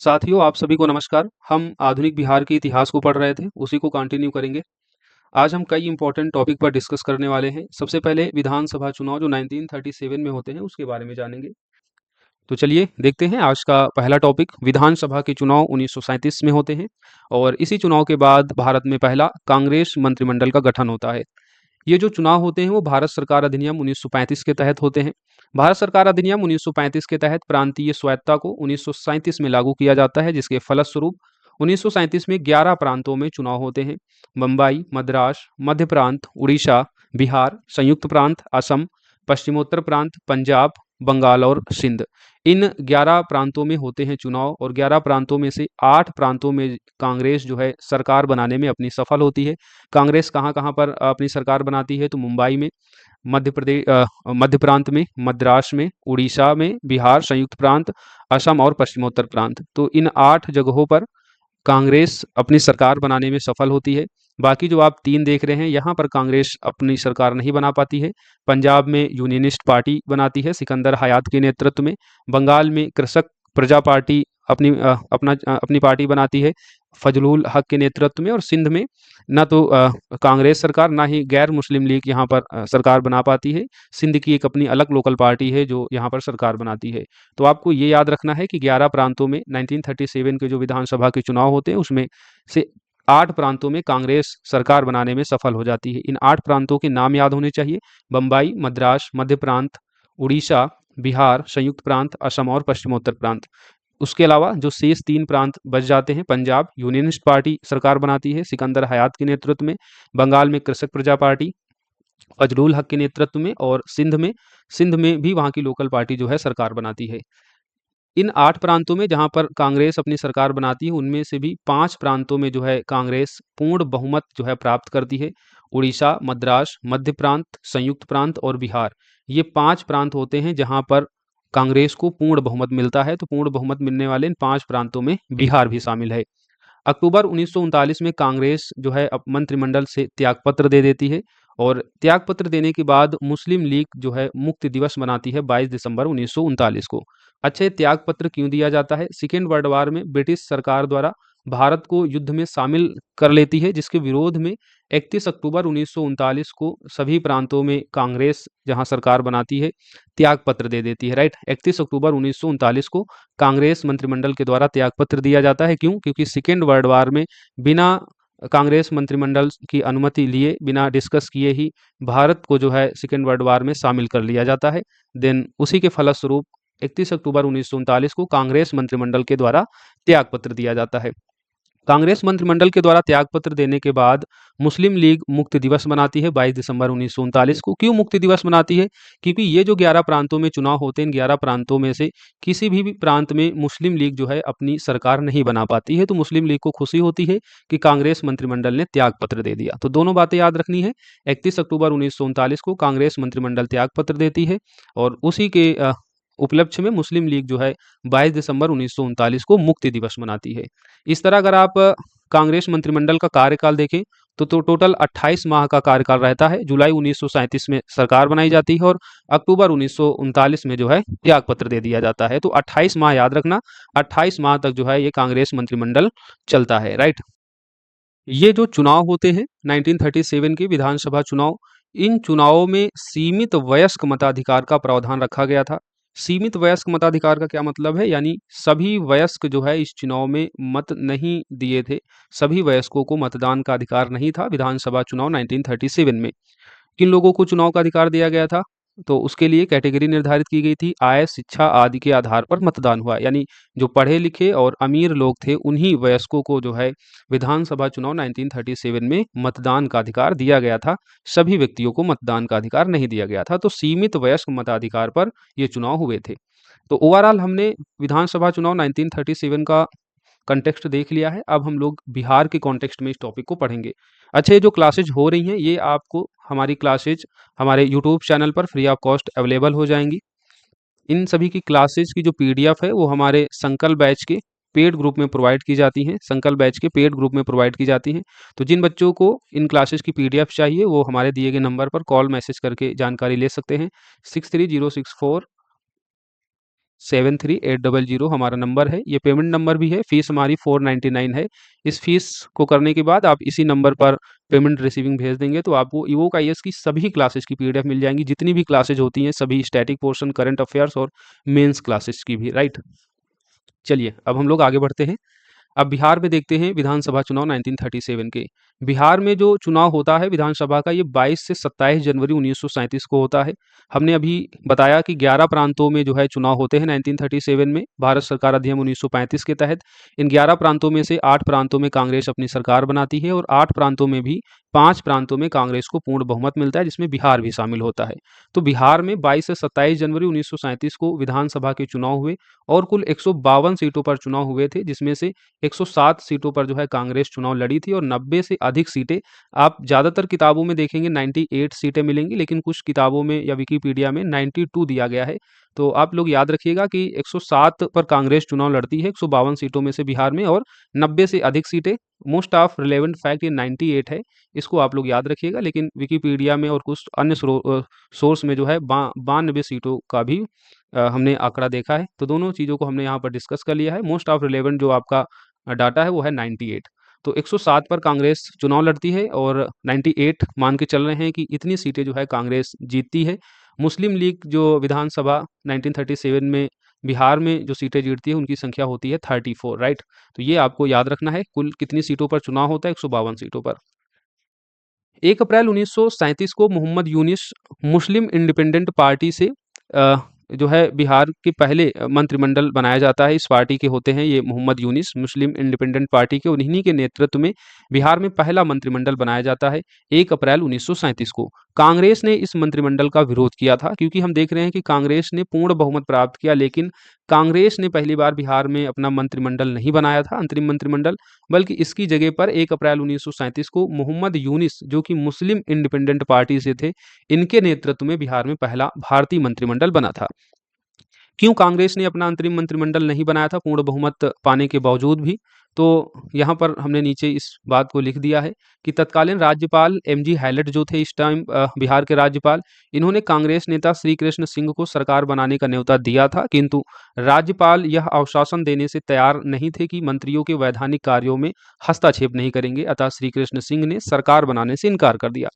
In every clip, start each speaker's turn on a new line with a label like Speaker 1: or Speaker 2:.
Speaker 1: साथियों, आप सभी को नमस्कार। हम आधुनिक बिहार के इतिहास को पढ़ रहे थे, उसी को कंटिन्यू करेंगे। आज हम कई इंपॉर्टेंट टॉपिक पर डिस्कस करने वाले हैं। सबसे पहले विधानसभा चुनाव जो 1937 में होते हैं, उसके बारे में जानेंगे। तो चलिए देखते हैं आज का पहला टॉपिक। विधानसभा के चुनाव 1937 में होते हैं और इसी चुनाव के बाद भारत में पहला कांग्रेस मंत्रिमंडल का गठन होता है। ये जो चुनाव होते हैं वो भारत सरकार अधिनियम 1935 के तहत होते हैं। भारत सरकार अधिनियम 1935 के तहत प्रांतीय स्वायत्तता को 1937 में लागू किया जाता है, जिसके फलस्वरूप 1937 में 11 प्रांतों में चुनाव होते हैं। बम्बई, मद्रास, मध्य प्रांत, उड़ीसा, बिहार, संयुक्त प्रांत, असम, पश्चिमोत्तर प्रांत, पंजाब, बंगाल और सिंध। इन 11 प्रांतों में होते हैं चुनाव और 11 प्रांतों में से 8 प्रांतों में कांग्रेस जो है सरकार बनाने में अपनी सफल होती है। कांग्रेस कहाँ-कहाँ पर अपनी सरकार बनाती है? तो मुंबई में, मध्य प्रांत में, मद्रास में, उड़ीसा में, बिहार, संयुक्त प्रांत, असम और पश्चिमोत्तर प्रांत। तो इन 8 जगहों पर कांग्रेस अपनी सरकार बनाने में सफल होती है। बाकी जो आप 3 देख रहे हैं, यहाँ पर कांग्रेस अपनी सरकार नहीं बना पाती है। पंजाब में यूनियनिस्ट पार्टी बनाती है सिकंदर हयात के नेतृत्व में। बंगाल में कृषक प्रजा पार्टी अपनी पार्टी बनाती है फजलुल हक के नेतृत्व में। और सिंध में ना तो कांग्रेस सरकार ना ही गैर मुस्लिम लीग यहाँ पर सरकार बना पाती है। सिंध की एक अपनी अलग लोकल पार्टी है जो यहाँ पर सरकार बनाती है। तो आपको ये याद रखना है कि 11 प्रांतों में 1937 के जो विधानसभा के चुनाव होते हैं उसमें से 8 प्रांतों में कांग्रेस सरकार बनाने में सफल हो जाती है। इन 8 प्रांतों के नाम याद होने चाहिए: बम्बई, मद्रास, मध्य प्रांत, उड़ीसा, बिहार, संयुक्त प्रांत, असम और पश्चिमोत्तर प्रांत। उसके अलावा जो शेष 3 प्रांत बच जाते हैं, पंजाब यूनियनिस्ट पार्टी सरकार बनाती है सिकंदर हयात के नेतृत्व में। बंगाल में कृषक प्रजा पार्टी फजलुल हक के नेतृत्व में। और सिंध में भी वहाँ की लोकल पार्टी जो है सरकार बनाती है। इन 8 प्रांतों में जहाँ पर कांग्रेस अपनी सरकार बनाती है, उनमें से भी 5 प्रांतों में जो है कांग्रेस पूर्ण बहुमत जो है प्राप्त करती है। उड़ीसा, मद्रास, मध्य प्रांत, संयुक्त प्रांत और बिहार, ये 5 प्रांत होते हैं जहाँ पर कांग्रेस को पूर्ण बहुमत मिलता है। तो पूर्ण बहुमत मिलने वाले इन 5 प्रांतों में बिहार भी शामिल है। अक्टूबर 1939 में कांग्रेस जो है मंत्रिमंडल से त्यागपत्र दे देती है और त्यागपत्र देने के बाद मुस्लिम लीग जो है मुक्ति दिवस मनाती है 22 दिसंबर 1939 को। अच्छा, ये त्यागपत्र क्यों दिया जाता है? सेकेंड वर्ल्ड वार में ब्रिटिश सरकार द्वारा भारत को युद्ध में शामिल कर लेती है, जिसके विरोध में 31 अक्टूबर 1939 को सभी प्रांतों में कांग्रेस जहां सरकार बनाती है त्यागपत्र दे देती है। राइट, 31 अक्टूबर 1939 को कांग्रेस मंत्रिमंडल के द्वारा त्यागपत्र दिया जाता है। क्यों? क्योंकि सेकेंड वर्ल्ड वार में बिना कांग्रेस मंत्रिमंडल की अनुमति लिए, बिना डिस्कस किए ही भारत को जो है सेकेंड वर्ल्ड वार में शामिल कर लिया जाता है। देन उसी के फलस्वरूप 31 अक्टूबर 1939 को कांग्रेस मंत्रिमंडल के द्वारा त्यागपत्र दिया जाता है। कांग्रेस मंत्रिमंडल के द्वारा त्यागपत्र देने के बाद मुस्लिम लीग मुक्ति दिवस मनाती है 22 दिसंबर 1939 को। क्यों मुक्ति दिवस मनाती है? क्योंकि ये जो 11 प्रांतों में चुनाव होते हैं, इन 11 प्रांतों में से किसी भी प्रांत में मुस्लिम लीग जो है अपनी सरकार नहीं बना पाती है। तो मुस्लिम लीग को खुशी होती है कि कांग्रेस मंत्रिमंडल ने त्यागपत्र दे दिया। तो दोनों बातें याद रखनी है। 31 अक्टूबर 1939 को कांग्रेस मंत्रिमंडल त्यागपत्र देती है और उसी के उपलक्ष्य में मुस्लिम लीग जो है 22 दिसंबर 1939 को मुक्ति दिवस मनाती है। इस तरह अगर आप कांग्रेस मंत्रिमंडल का कार्यकाल देखें तो टोटल 28 माह का कार्यकाल रहता है। जुलाई 1937 में सरकार बनाई जाती है और अक्टूबर 1939 में जो है त्यागपत्र दे दिया जाता है। तो 28 माह याद रखना, 28 माह तक जो है ये कांग्रेस मंत्रिमंडल चलता है। राइट, ये जो चुनाव होते हैं 1937 के विधानसभा चुनाव, इन चुनावों में सीमित वयस्क मताधिकार का प्रावधान रखा गया था। सीमित वयस्क मताधिकार का क्या मतलब है? यानी सभी वयस्क जो है इस चुनाव में मत नहीं दिए थे। सभी वयस्कों को मतदान का अधिकार नहीं था विधानसभा चुनाव 1937 में। किन लोगों को चुनाव का अधिकार दिया गया था? तो उसके लिए कैटेगरी निर्धारित की गई थी। आय, शिक्षा आदि के आधार पर मतदान हुआ। यानी जो पढ़े लिखे और अमीर लोग थे, उन्हीं वयस्कों को जो है विधानसभा चुनाव 1937 में मतदान का अधिकार दिया गया था। सभी व्यक्तियों को मतदान का अधिकार नहीं दिया गया था। तो सीमित वयस्क मताधिकार पर ये चुनाव हुए थे। तो ओवरऑल हमने विधानसभा चुनाव 1937 का कॉन्टेक्स्ट देख लिया है। अब हम लोग बिहार के कॉन्टेक्स्ट में इस टॉपिक को पढ़ेंगे। अच्छा, ये जो क्लासेज हो रही हैं, ये आपको हमारी क्लासेज हमारे यूट्यूब चैनल पर फ्री ऑफ कॉस्ट अवेलेबल हो जाएंगी। इन सभी की क्लासेज की जो पीडीएफ है वो हमारे संकल्प बैच के पेड ग्रुप में प्रोवाइड की जाती हैं। संकल्प बैच के पेड ग्रुप में प्रोवाइड की जाती हैं। तो जिन बच्चों को इन क्लासेस की पीडीएफ चाहिए वो हमारे दिए गए नंबर पर कॉल मैसेज करके जानकारी ले सकते हैं। 63064 73,800 हमारा नंबर है। ये पेमेंट नंबर भी है। फीस हमारी 499 है। इस फीस को करने के बाद आप इसी नंबर पर पेमेंट रिसीविंग भेज देंगे तो आपको इवोक आईएएस की सभी क्लासेस की पीडीएफ मिल जाएंगी, जितनी भी क्लासेज होती हैं, सभी स्टैटिक पोर्शन, करंट अफेयर्स और मेंस क्लासेस की भी, राइट। चलिए अब हम लोग आगे बढ़ते हैं। अब बिहार में देखते हैं विधानसभा चुनाव 1937 के। बिहार में जो चुनाव होता है विधानसभा का, ये 22 से 27 जनवरी 1937 को होता है। हमने अभी बताया कि 11 प्रांतों में जो है चुनाव होते हैं 1937 में, भारत सरकार अधिनियम 1935 के तहत। इन 11 प्रांतों में से 8 प्रांतों में कांग्रेस अपनी सरकार बनाती है और 8 प्रांतों में भी 5 प्रांतों में कांग्रेस को पूर्ण बहुमत मिलता है, जिसमें बिहार भी शामिल होता है। तो बिहार में 22 से 27 जनवरी 1937 को विधानसभा के चुनाव हुए और कुल 152 सीटों पर चुनाव हुए थे, जिसमें से 107 सीटों पर जो है कांग्रेस चुनाव लड़ी थी और 90 से अधिक सीटें, आप ज़्यादातर किताबों में देखेंगे 98 सीटें मिलेंगी, लेकिन कुछ किताबों में या विकिपीडिया में 92 दिया गया है। तो आप लोग याद रखिएगा कि 107 पर कांग्रेस चुनाव लड़ती है 152 सीटों में से बिहार में, और 90 से अधिक सीटें। मोस्ट ऑफ रिलेवेंट फैक्ट ये 98 है, इसको आप लोग याद रखिएगा। लेकिन विकिपीडिया में और कुछ अन्य सोर्स में जो है 92 सीटों का भी हमने आंकड़ा देखा है। तो दोनों चीज़ों को हमने यहाँ पर डिस्कस कर लिया है। मोस्ट ऑफ रिलेवेंट जो आपका डाटा है वो है 98। तो 107 पर कांग्रेस चुनाव लड़ती है और 98 मान के चल रहे हैं कि इतनी सीटें जो है कांग्रेस जीतती है। मुस्लिम लीग जो विधानसभा 1937 में बिहार में जो सीटें जीतती है उनकी संख्या होती है 34, राइट। तो ये आपको याद रखना है, कुल कितनी सीटों पर चुनाव होता है, 152 सीटों पर। 1 अप्रैल 1937 को मोहम्मद यूनिस मुस्लिम इंडिपेंडेंट पार्टी से जो है बिहार के पहले मंत्रिमंडल बनाया जाता है। इस पार्टी के होते हैं ये मोहम्मद यूनिस, मुस्लिम इंडिपेंडेंट पार्टी के, उन्हीं के नेतृत्व में बिहार में पहला मंत्रिमंडल बनाया जाता है 1 अप्रैल 1937 को। कांग्रेस ने इस मंत्रिमंडल का विरोध किया था, क्योंकि हम देख रहे हैं कि कांग्रेस ने पूर्ण बहुमत प्राप्त किया, लेकिन कांग्रेस ने पहली बार बिहार में अपना मंत्रिमंडल नहीं बनाया था, अंतरिम मंत्रिमंडल, बल्कि इसकी जगह पर 1 अप्रैल 1937 को मोहम्मद यूनिस, जो कि मुस्लिम इंडिपेंडेंट पार्टी से थे, इनके नेतृत्व में बिहार में पहला भारतीय मंत्रिमंडल बना था। क्यों कांग्रेस ने अपना अंतरिम मंत्रिमंडल नहीं बनाया था पूर्ण बहुमत पाने के बावजूद भी? तो यहाँ पर हमने नीचे इस बात को लिख दिया है कि तत्कालीन राज्यपाल एमजी हैलेट जो थे इस टाइम बिहार के राज्यपाल, इन्होंने कांग्रेस नेता श्री कृष्ण सिंह को सरकार बनाने का न्योता दिया था, किंतु राज्यपाल यह आश्वासन देने से तैयार नहीं थे कि मंत्रियों के वैधानिक कार्यों में हस्तक्षेप नहीं करेंगे। अतः श्री कृष्ण सिंह ने सरकार बनाने से इनकार कर दिया।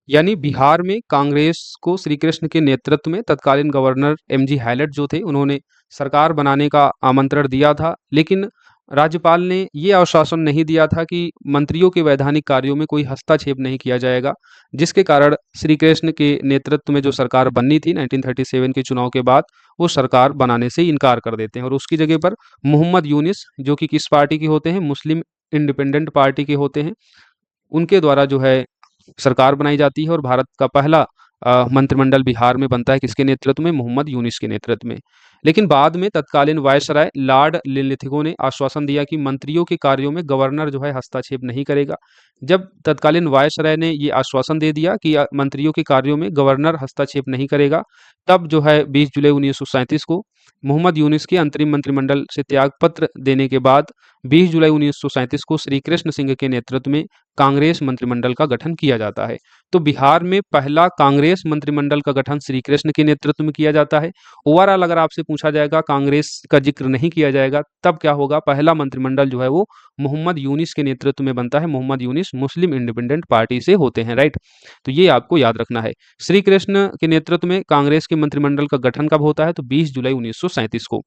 Speaker 1: यानी बिहार में कांग्रेस को श्री कृष्ण के नेतृत्व में तत्कालीन गवर्नर एमजी हैलेट जो थे, उन्होंने सरकार बनाने का आमंत्रण दिया था, लेकिन राज्यपाल ने ये आश्वासन नहीं दिया था कि मंत्रियों के वैधानिक कार्यों में कोई हस्तक्षेप नहीं किया जाएगा, जिसके कारण श्री कृष्ण के नेतृत्व में जो सरकार बननी थी 1937 के चुनाव के बाद, वो सरकार बनाने से इनकार कर देते हैं और उसकी जगह पर मोहम्मद यूनिस, जो कि किस पार्टी के होते हैं, मुस्लिम इंडिपेंडेंट पार्टी के होते हैं, उनके द्वारा जो है सरकार बनाई जाती है और भारत का पहला मंत्रिमंडल बिहार में बनता है किसके नेतृत्व में, मोहम्मद यूनिस के नेतृत्व में। लेकिन बाद में तत्कालीन वायसराय लॉर्ड लिनलिथिगो ने आश्वासन दिया कि मंत्रियों के कार्यों में गवर्नर जो है हस्तक्षेप नहीं करेगा। जब तत्कालीन वायसराय ने ये आश्वासन दे दिया कि मंत्रियों के कार्यों में गवर्नर हस्तक्षेप नहीं करेगा, तब जो है 20 जुलाई 1937 को मोहम्मद यूनिस के अंतरिम मंत्रिमंडल से त्यागपत्र देने के बाद 20 जुलाई 1937 को श्री कृष्ण सिंह के नेतृत्व में कांग्रेस मंत्रिमंडल का गठन किया जाता है। तो बिहार में पहला कांग्रेस मंत्रिमंडल का गठन श्री कृष्ण के नेतृत्व में किया जाता है। ओवरऑल अगर आपसे पूछा जाएगा, कांग्रेस का जिक्र नहीं किया जाएगा, तब क्या होगा, पहला मंत्रिमंडल जो है वो मोहम्मद यूनिस के नेतृत्व में बनता है। मोहम्मद यूनिस मुस्लिम इंडिपेंडेंट पार्टी से होते हैं, राइट। तो ये आपको याद रखना है। श्री कृष्ण के नेतृत्व में कांग्रेस के मंत्रिमंडल का गठन कब होता है, तो 20 जुलाई 1937 को।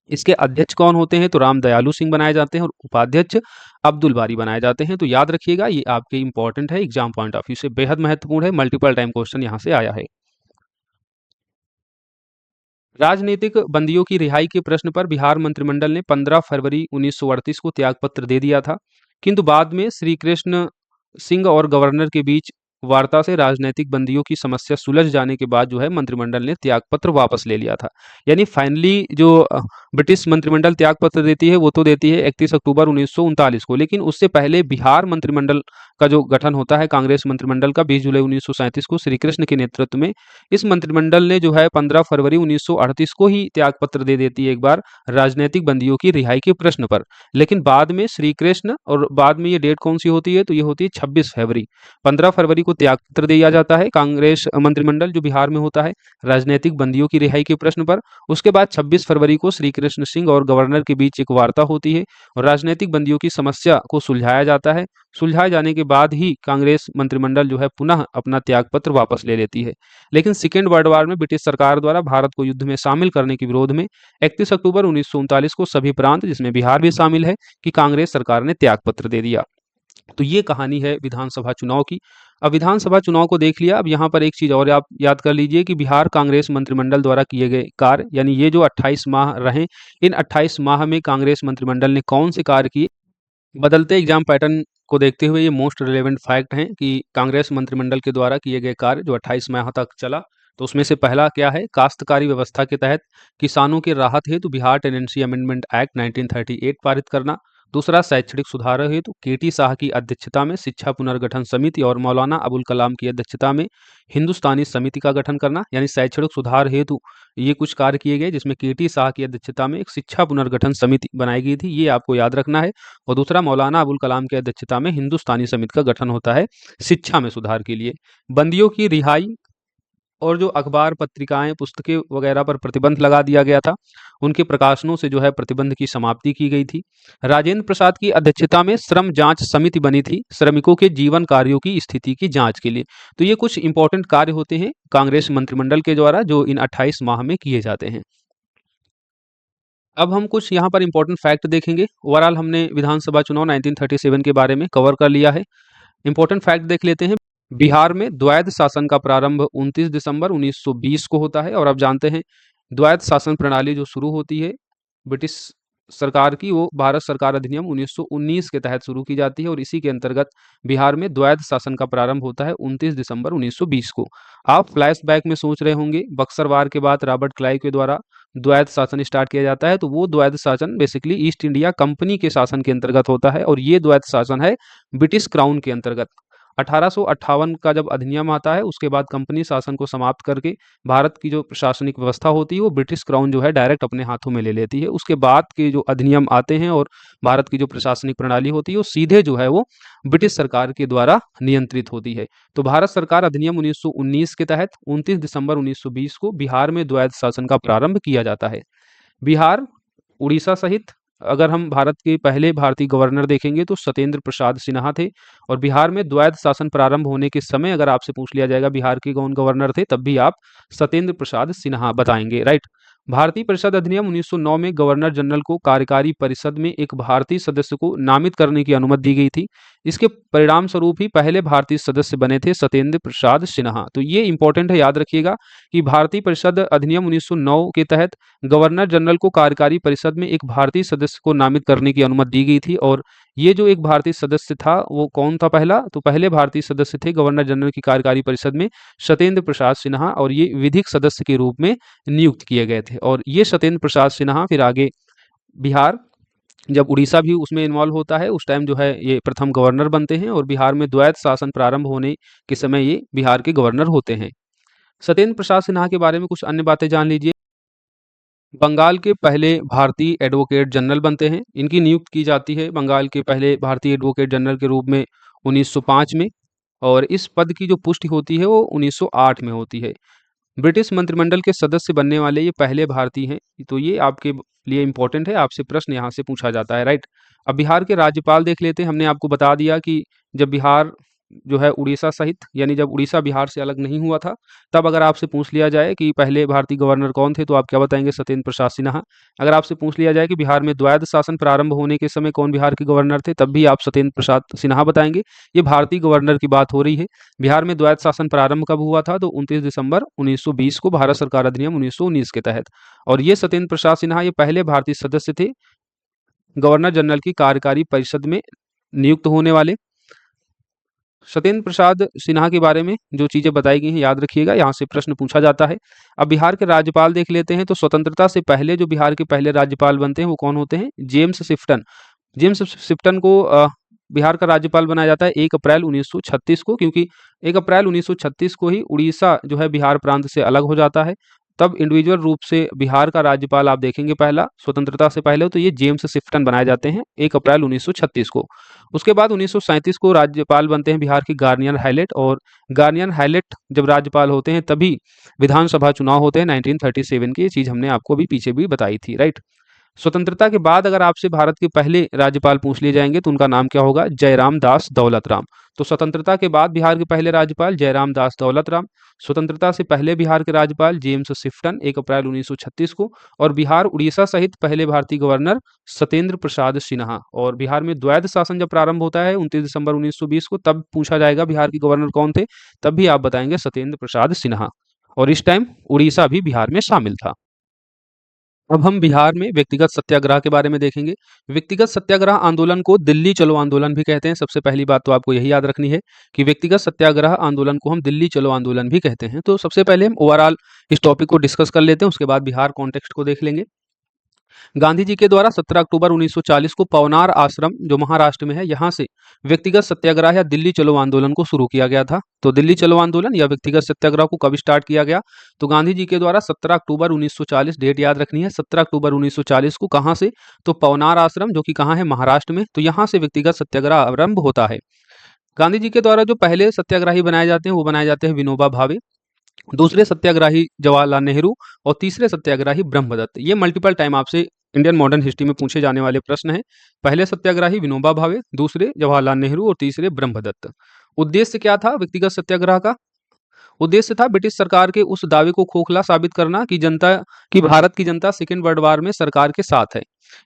Speaker 1: इसके अध्यक्ष कौन होते हैं, तो राम दयालु सिंह बनाए जाते हैं और उपाध्यक्ष अब्दुल बारी बनाए जाते हैं। तो याद रखिएगा, ये आपके इंपॉर्टेंट है, एग्जाम पॉइंट ऑफ व्यू से बेहद महत्वपूर्ण है, मल्टीपल टाइम क्वेश्चन यहाँ से आया है। राजनीतिक बंदियों की रिहाई के प्रश्न पर बिहार मंत्रिमंडल ने 15 फरवरी 1938 को त्यागपत्र दे दिया था, किंतु बाद में श्री कृष्ण सिंह और गवर्नर के बीच वार्ता से राजनीतिक बंदियों की समस्या सुलझ जाने के बाद जो है मंत्रिमंडल ने त्यागपत्र वापस ले लिया था। यानी फाइनली जो ब्रिटिश मंत्रिमंडल त्यागपत्र देती है वो तो देती है 31 अक्टूबर 1939 को, लेकिन उससे पहले बिहार मंत्रिमंडल का जो गठन होता है कांग्रेस मंत्रिमंडल का 20 जुलाई 1937 को श्री कृष्ण के नेतृत्व में, इस मंत्रिमंडल ने जो है 15 फरवरी 1938 को ही त्यागपत्र दे देती है एक बार राजनीतिक बंदियों की रिहाई के प्रश्न पर। लेकिन बाद में श्री कृष्ण, और बाद में ये डेट कौन सी होती है, तो ये होती है 26 फरवरी। 15 फरवरी को त्यागपत्र दिया जाता है कांग्रेस मंत्रिमंडल जो बिहार में होता है राजनीतिक बंदियों की रिहाई के प्रश्न पर। उसके बाद 26 फरवरी को श्री कृष्ण सिंह और गवर्नर के बीच एक वार्ता होती है और राजनीतिक बंदियों की समस्या को सुलझाया जाता है। सुलझाए जाने के बाद ही कांग्रेस मंत्रिमंडल जो है पुनः अपना त्यागपत्र वापस ले लेती है। लेकिन सेकेंड वर्ल्ड वॉर में ब्रिटिश सरकार द्वारा भारत को युद्ध में शामिल करने के विरोध में 31 अक्टूबर 1939 को सभी प्रांत जिसमें बिहार भी शामिल है कि कांग्रेस सरकार ने त्यागपत्र दे दिया। तो ये कहानी है विधानसभा चुनाव की। अब विधानसभा चुनाव को देख लिया, अब यहाँ पर एक चीज और आप याद कर लीजिए कि बिहार कांग्रेस मंत्रिमंडल द्वारा किए गए कार्य, यानी ये जो 28 माह रहे, इन 28 माह में कांग्रेस मंत्रिमंडल ने कौन से कार्य किए। बदलते एग्जाम पैटर्न को देखते हुए ये मोस्ट रिलेवेंट फैक्ट हैं कि कांग्रेस मंत्रिमंडल के द्वारा किए गए कार्य जो 28 माह तक चला। तो उसमें से पहला क्या है, काश्तकारी व्यवस्था के तहत किसानों की राहत हेतु बिहार टेनेंसी अमेंडमेंट एक्ट 1938 पारित करना। दूसरा, शैक्षणिक सुधार हेतु केटी शाह की अध्यक्षता में शिक्षा पुनर्गठन समिति और मौलाना अबुल कलाम की अध्यक्षता में हिंदुस्तानी समिति का गठन करना। यानी शैक्षणिक सुधार हेतु ये कुछ कार्य किए गए जिसमें केटी शाह की अध्यक्षता में एक शिक्षा पुनर्गठन समिति बनाई गई थी, ये आपको याद रखना है। और दूसरा, मौलाना अबुल कलाम की अध्यक्षता में हिंदुस्तानी समिति का गठन होता है शिक्षा में सुधार के लिए। बंदियों की रिहाई और जो अखबार पत्रिकाएं पुस्तकें वगैरह पर प्रतिबंध लगा दिया गया था, उनके प्रकाशनों से जो है प्रतिबंध की समाप्ति की गई थी। राजेंद्र प्रसाद की अध्यक्षता में श्रम जांच समिति बनी थी श्रमिकों के जीवन कार्यों की स्थिति की जांच के लिए। तो ये कुछ इंपॉर्टेंट कार्य होते हैं कांग्रेस मंत्रिमंडल के द्वारा जो इन 28 माह में किए जाते हैं। अब हम कुछ यहाँ पर इंपॉर्टेंट फैक्ट देखेंगे। ओवरऑल हमने विधानसभा चुनाव 1937 के बारे में कवर कर लिया है। इंपॉर्टेंट फैक्ट देख लेते हैं। बिहार में द्वैध शासन का प्रारंभ 29 दिसंबर 1920 को होता है और आप जानते हैं द्वैध शासन प्रणाली जो शुरू होती है ब्रिटिश सरकार की, वो भारत सरकार अधिनियम 1919 के तहत शुरू की जाती है और इसी के अंतर्गत बिहार में द्वैध शासन का प्रारंभ होता है 29 दिसंबर 1920 को। आप फ्लैशबैक में सोच रहे होंगे बक्सर वार के बाद रॉबर्ट क्लाइव के द्वारा द्वैध शासन स्टार्ट किया जाता है, तो वो द्वैध शासन बेसिकली ईस्ट इंडिया कंपनी के शासन के अंतर्गत होता है और ये द्वैध शासन है ब्रिटिश क्राउन के अंतर्गत। 1858 का जब अधिनियम आता है उसके बाद कंपनी शासन को समाप्त करके भारत की जो प्रशासनिक व्यवस्था होती है वो ब्रिटिश क्राउन जो है डायरेक्ट अपने हाथों में ले लेती है। उसके बाद के जो अधिनियम आते हैं और भारत की जो प्रशासनिक प्रणाली होती है वो सीधे जो है वो ब्रिटिश सरकार के द्वारा नियंत्रित होती है। तो भारत सरकार अधिनियम 1919 के तहत 29 दिसंबर 1920 को बिहार में द्वैध शासन का प्रारंभ किया जाता है। बिहार, उड़ीसा सहित अगर हम भारत के पहले भारतीय गवर्नर देखेंगे तो सत्येंद्र प्रसाद सिन्हा थे और बिहार में द्वैध शासन प्रारंभ होने के समय अगर आपसे पूछ लिया जाएगा बिहार के कौन गवर्नर थे, तब भी आप सत्येंद्र प्रसाद सिन्हा बताएंगे, राइट। भारतीय परिषद अधिनियम 1909 में गवर्नर जनरल को कार्यकारी परिषद में एक भारतीय सदस्य को नामित करने की अनुमति दी गई थी। इसके परिणाम स्वरूप ही पहले भारतीय सदस्य बने थे सत्येंद्र प्रसाद सिन्हा। तो ये इंपॉर्टेंट है, याद रखिएगा कि भारतीय परिषद अधिनियम 1909 के तहत गवर्नर जनरल को कार्यकारी परिषद में एक भारतीय सदस्य को नामित करने की अनुमति दी गई थी और ये जो एक भारतीय सदस्य था वो कौन था पहला, तो पहले भारतीय सदस्य थे गवर्नर जनरल की कार्यकारी परिषद में सत्येंद्र प्रसाद सिन्हा और ये विधिक सदस्य के रूप में नियुक्त किए गए थे। और ये सत्येंद्र प्रसाद सिन्हा फिर आगे बिहार, जब उड़ीसा भी उसमें इन्वॉल्व होता है उस टाइम जो है ये प्रथम गवर्नर बनते हैं और बिहार में द्वैध शासन प्रारंभ होने के समय ये बिहार के गवर्नर होते हैं। सत्येंद्र प्रसाद सिन्हा के बारे में कुछ अन्य बातें जान लीजिए। बंगाल के पहले भारतीय एडवोकेट जनरल बनते हैं। इनकी नियुक्ति की जाती है बंगाल के पहले भारतीय एडवोकेट जनरल के रूप में 1905 में और इस पद की जो पुष्टि होती है वो 1908 में होती है। ब्रिटिश मंत्रिमंडल के सदस्य बनने वाले ये पहले भारतीय हैं, तो ये आपके लिए इंपॉर्टेंट है, आपसे प्रश्न यहाँ से पूछा जाता है, राइट। अब बिहार के राज्यपाल देख लेते हैं। हमने आपको बता दिया कि जब बिहार जो है उड़ीसा सहित, यानी जब उड़ीसा बिहार से अलग नहीं हुआ था, तब अगर आपसे पूछ लिया जाए कि पहले भारतीय गवर्नर कौन थे, तो आप क्या बताएंगे, सत्येंद्र प्रसाद सिन्हा। अगर आपसे पूछ लिया जाए कि बिहार में द्वैध शासन प्रारंभ होने के समय कौन बिहार के गवर्नर थे, तब भी आप सत्येंद्र प्रसाद सिन्हा बताएंगे। ये भारतीय गवर्नर की बात हो रही है। बिहार में द्वैध शासन प्रारंभ कब हुआ था, तो 29 दिसंबर 1920 को भारत सरकार अधिनियम 1919 के तहत। और ये सत्येंद्र प्रसाद सिन्हा ये पहले भारतीय सदस्य थे गवर्नर जनरल की कार्यकारी परिषद में नियुक्त होने वाले। सत्येंद्र प्रसाद सिन्हा के बारे में जो चीजें बताई गई हैं याद रखिएगा, यहाँ से प्रश्न पूछा जाता है। अब बिहार के राज्यपाल देख लेते हैं। तो स्वतंत्रता से पहले जो बिहार के पहले राज्यपाल बनते हैं वो कौन होते हैं, जेम्स शिफ्टन। जेम्स शिफ्टन को बिहार का राज्यपाल बनाया जाता है 1 अप्रैल 1936 को, क्योंकि 1 अप्रैल 1936 को ही उड़ीसा जो है बिहार प्रांत से अलग हो जाता है तब इंडिविजुअल रूप से बिहार का राज्यपाल आप देखेंगे पहला स्वतंत्रता से पहले तो ये जेम्स शिफ्टन बनाए जाते हैं 1 अप्रैल 1936 को। उसके बाद 1937 को राज्यपाल बनते हैं बिहार के गार्नियर हैलेट, और गार्नियर हैलेट जब राज्यपाल होते हैं तभी विधानसभा चुनाव होते हैं 1937 के। ये चीज़ हमने आपको अभी पीछे भी बताई थी, राइट। स्वतंत्रता के बाद अगर आपसे भारत के पहले राज्यपाल पूछ लिए जाएंगे तो उनका नाम क्या होगा? जयराम दास दौलत राम। तो स्वतंत्रता के बाद बिहार के पहले राज्यपाल जयराम दास दौलत राम, स्वतंत्रता से पहले बिहार के राज्यपाल जेम्स शिफ्टन 1 अप्रैल 1936 को, और बिहार उड़ीसा सहित पहले भारतीय गवर्नर सत्येंद्र प्रसाद सिन्हा। और बिहार में द्वैध शासन जब प्रारंभ होता है 29 दिसंबर 1920 को, तब पूछा जाएगा बिहार के गवर्नर कौन थे, तब भी आप बताएंगे सत्येंद्र प्रसाद सिन्हा। और इस टाइम उड़ीसा भी बिहार में शामिल था। अब हम बिहार में व्यक्तिगत सत्याग्रह के बारे में देखेंगे। व्यक्तिगत सत्याग्रह आंदोलन को दिल्ली चलो आंदोलन भी कहते हैं। सबसे पहली बात तो आपको यही याद रखनी है कि व्यक्तिगत सत्याग्रह आंदोलन को हम दिल्ली चलो आंदोलन भी कहते हैं। तो सबसे पहले हम ओवरऑल इस टॉपिक को डिस्कस कर लेते हैं, उसके बाद बिहार कॉन्टेक्स्ट को देख लेंगे। गांधी जी के द्वारा 17 अक्टूबर 1940 को पवनार आश्रम जो महाराष्ट्र में है, यहाँ से व्यक्तिगत सत्याग्रह या दिल्ली चलो आंदोलन को शुरू किया गया था। तो दिल्ली चलो आंदोलन या व्यक्तिगत सत्याग्रह को कब स्टार्ट किया गया? तो गांधी जी के द्वारा 17 अक्टूबर 1940, डेट याद रखनी है, 17 अक्टूबर 1940 को। कहाँ से? तो पवनार आश्रम जो कि कहाँ है? महाराष्ट्र में। तो यहाँ से व्यक्तिगत सत्याग्रह आरंभ होता है। गांधी जी के द्वारा जो पहले सत्याग्रही बनाए जाते हैं वो बनाए जाते हैं विनोबा भावे, दूसरे सत्याग्रही जवाहरलाल नेहरू, और तीसरे सत्याग्रही ब्रह्मदत्त। ये मल्टीपल टाइम आपसे इंडियन मॉडर्न हिस्ट्री में पूछे जाने वाले प्रश्न हैं। पहले सत्याग्रही विनोबा भावे, दूसरे जवाहरलाल नेहरू और तीसरे ब्रह्मदत्त। उद्देश्य क्या था व्यक्तिगत सत्याग्रह का? उद्देश्य था ब्रिटिश सरकार के उस दावे को खोखला साबित करना कि भारत की जनता सेकेंड वर्ल्ड वार में सरकार के साथ है।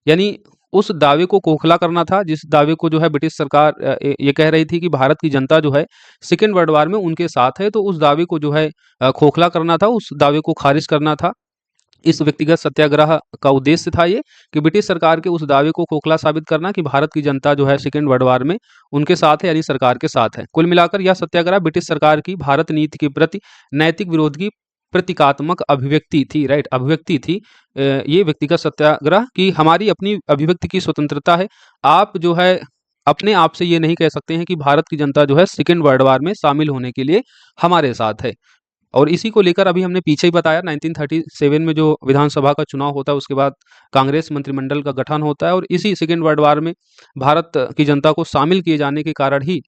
Speaker 1: यानी उस दावे को खोखला करना था, जिस दावे को जो है ब्रिटिश सरकार ये कह रही थी कि भारत की जनता जो है सेकेंड वर्ल्ड वार में उनके साथ है। तो उस दावे को जो है खोखला करना था, उस दावे को खारिज करना था। इस व्यक्तिगत सत्याग्रह का उद्देश्य था ये कि ब्रिटिश सरकार के उस दावे को खोखला साबित करना कि भारत की जनता जो है सेकेंड वर्ल्ड वार में उनके साथ है, यानी सरकार के साथ है। कुल मिलाकर यह सत्याग्रह ब्रिटिश सरकार की भारत नीति के प्रति नैतिक विरोध की प्रतीकात्मक अभिव्यक्ति थी, राइट, अभिव्यक्ति थी। ये व्यक्तिगत सत्याग्रह कि हमारी अपनी अभिव्यक्ति की स्वतंत्रता है। आप जो है अपने आप से ये नहीं कह सकते हैं कि भारत की जनता जो है सेकेंड वर्ल्ड वार में शामिल होने के लिए हमारे साथ है। और इसी को लेकर अभी हमने पीछे ही बताया 1937 में जो विधानसभा का चुनाव होता है उसके बाद कांग्रेस मंत्रिमंडल का गठन होता है, और इसी सेकेंड वर्ल्ड वार में भारत की जनता को शामिल किए जाने के कारण ही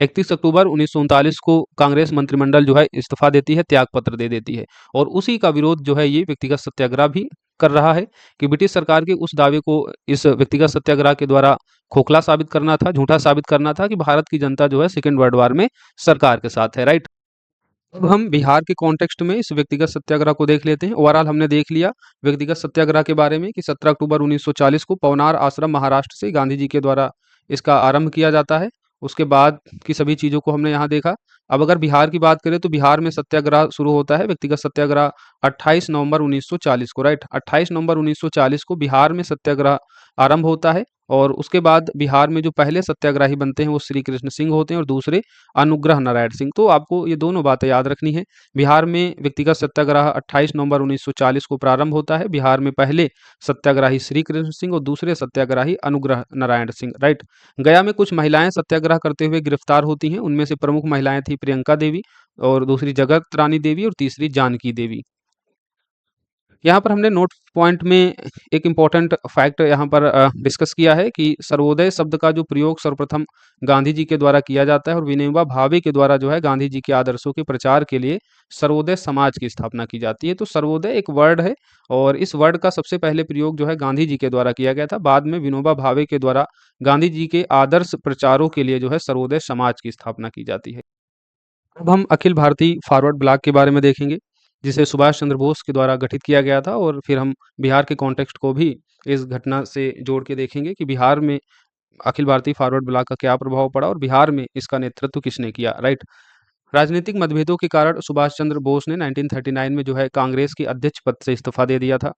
Speaker 1: 31 अक्टूबर 1939 को कांग्रेस मंत्रिमंडल जो है इस्तीफा देती है, त्याग पत्र दे देती है। और उसी का विरोध जो है ये व्यक्तिगत सत्याग्रह भी कर रहा है कि ब्रिटिश सरकार के उस दावे को इस व्यक्तिगत सत्याग्रह के द्वारा खोखला साबित करना था, झूठा साबित करना था कि भारत की जनता जो है सेकेंड वर्ल्ड वार में सरकार के साथ है, राइट। अब हम बिहार के कॉन्टेक्स्ट में इस व्यक्तिगत सत्याग्रह को देख लेते हैं। ओवरऑल हमने देख लिया व्यक्तिगत सत्याग्रह के बारे में कि 17 अक्टूबर 1940 को पवनार आश्रम महाराष्ट्र से गांधी जी के द्वारा इसका आरंभ किया जाता है। उसके बाद की सभी चीज़ों को हमने यहाँ देखा। अब अगर बिहार की बात करें तो बिहार में सत्याग्रह शुरू होता है, व्यक्तिगत सत्याग्रह 28 नवंबर 1940 को, राइट, 28 नवंबर 1940 को बिहार में सत्याग्रह आरंभ होता है। और उसके बाद बिहार में जो पहले सत्याग्रही बनते हैं वो श्री कृष्ण सिंह होते हैं और दूसरे अनुग्रह नारायण सिंह। तो आपको ये दोनों बातें याद रखनी है। बिहार में व्यक्तिगत सत्याग्रह 28 नवंबर 1940 को प्रारंभ होता है। बिहार में पहले सत्याग्रही श्री कृष्ण सिंह और दूसरे सत्याग्रही अनुग्रह नारायण सिंह, राइट। गया में कुछ महिलाएं सत्याग्रह करते हुए गिरफ्तार होती हैं। उनमें से प्रमुख महिलाएं थी प्रियंका देवी, और दूसरी जगत रानी देवी, और तीसरी जानकी देवी। यहाँ पर हमने नोट पॉइंट में एक इम्पॉर्टेंट फैक्ट यहाँ पर डिस्कस किया है कि सर्वोदय शब्द का जो प्रयोग सर्वप्रथम गांधी जी के द्वारा किया जाता है, और विनोबा भावे के द्वारा जो है गांधी जी के आदर्शों के प्रचार के लिए सर्वोदय समाज की स्थापना की जाती है। तो सर्वोदय एक वर्ड है, और इस वर्ड का सबसे पहले प्रयोग जो है गांधी जी के द्वारा किया गया था। बाद में विनोबा भावे के द्वारा गांधी जी के आदर्श प्रचारों के लिए जो है सर्वोदय समाज की स्थापना की जाती है। अब हम अखिल भारतीय फॉरवर्ड ब्लॉक के बारे में देखेंगे, जिसे सुभाष चंद्र बोस के द्वारा गठित किया गया था। और फिर हम बिहार के कॉन्टेक्स्ट को भी इस घटना से जोड़ के देखेंगे कि बिहार में अखिल भारतीय फॉरवर्ड ब्लॉक का क्या प्रभाव पड़ा और बिहार में इसका नेतृत्व किसने किया, राइट। राजनीतिक मतभेदों के कारण सुभाष चंद्र बोस ने 1939 में जो है कांग्रेस के अध्यक्ष पद से इस्तीफा दे दिया था।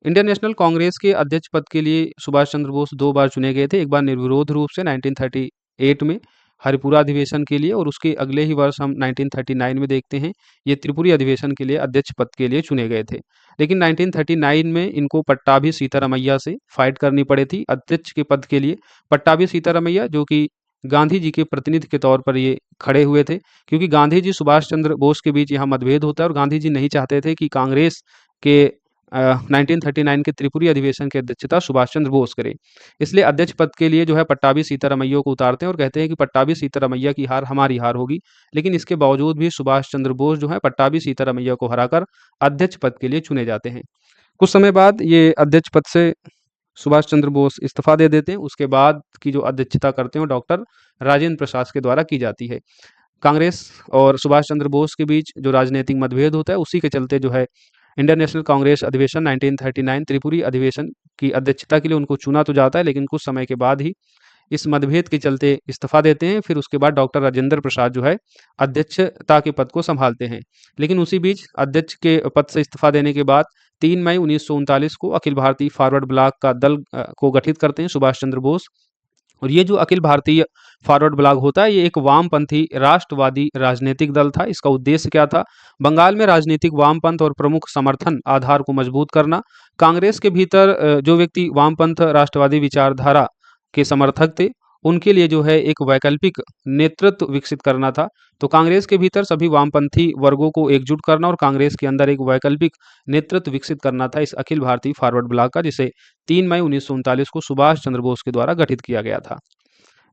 Speaker 1: इंडियन नेशनल कांग्रेस के अध्यक्ष पद के लिए सुभाष चंद्र बोस 2 बार चुने गए थे। एक बार निर्विरोध रूप से 1938 में हरिपुरा अधिवेशन के लिए, और उसके अगले ही वर्ष हम 1939 में देखते हैं ये त्रिपुरी अधिवेशन के लिए अध्यक्ष पद के लिए चुने गए थे। लेकिन 1939 में इनको पट्टाभी सीतारामैया से फाइट करनी पड़ी थी अध्यक्ष के पद के लिए। पट्टाभी सीतारामैया जो कि गांधी जी के प्रतिनिधि के तौर पर ये खड़े हुए थे, क्योंकि गांधी जी सुभाष चंद्र बोस के बीच यहाँ मतभेद होता है और गांधी जी नहीं चाहते थे कि कांग्रेस के 1939 के त्रिपुरी अधिवेशन की अध्यक्षता सुभाष चंद्र बोस करे। इसलिए अध्यक्ष पद के लिए जो है पट्टाभी सीतारामैया को उतारते हैं और कहते हैं कि पट्टाभी सीतारामैया की हार हमारी हार होगी। लेकिन इसके बावजूद भी सुभाष चंद्र बोस जो है पट्टाभी सीतारामैया को हराकर अध्यक्ष पद के लिए चुने जाते हैं। कुछ समय बाद ये अध्यक्ष पद से सुभाष चंद्र बोस इस्तीफा दे देते हैं। उसके बाद की जो अध्यक्षता करते हैं वो डॉक्टर राजेंद्र प्रसाद के द्वारा की जाती है। कांग्रेस और सुभाष चंद्र बोस के बीच जो राजनीतिक मतभेद होता है, उसी के चलते जो है इंडियन नेशनल कांग्रेस अधिवेशन 1939 त्रिपुरी अधिवेशन की अध्यक्षता के लिए उनको चुना तो जाता है, लेकिन कुछ समय के बाद ही इस मतभेद के चलते इस्तीफा देते हैं। फिर उसके बाद डॉक्टर राजेंद्र प्रसाद जो है अध्यक्षता के पद को संभालते हैं। लेकिन उसी बीच अध्यक्ष के पद से इस्तीफा देने के बाद 3 मई 1939 को अखिल भारतीय फॉरवर्ड ब्लॉक का दल को गठित करते हैं सुभाष चंद्र बोस। और ये जो अखिल भारतीय फॉरवर्ड ब्लॉक होता है, ये एक वामपंथी राष्ट्रवादी राजनीतिक दल था। इसका उद्देश्य क्या था? बंगाल में राजनीतिक वामपंथ और प्रमुख समर्थन आधार को मजबूत करना। कांग्रेस के भीतर जो व्यक्ति वामपंथ राष्ट्रवादी विचारधारा के समर्थक थे, उनके लिए जो है एक वैकल्पिक नेतृत्व विकसित करना था। तो कांग्रेस के भीतर सभी वामपंथी वर्गों को एकजुट करना और कांग्रेस के अंदर एक वैकल्पिक नेतृत्व विकसित करना था इस अखिल भारतीय फॉरवर्ड ब्लॉक का, जिसे 3 मई 1939 को सुभाष चंद्र बोस के द्वारा गठित किया गया था।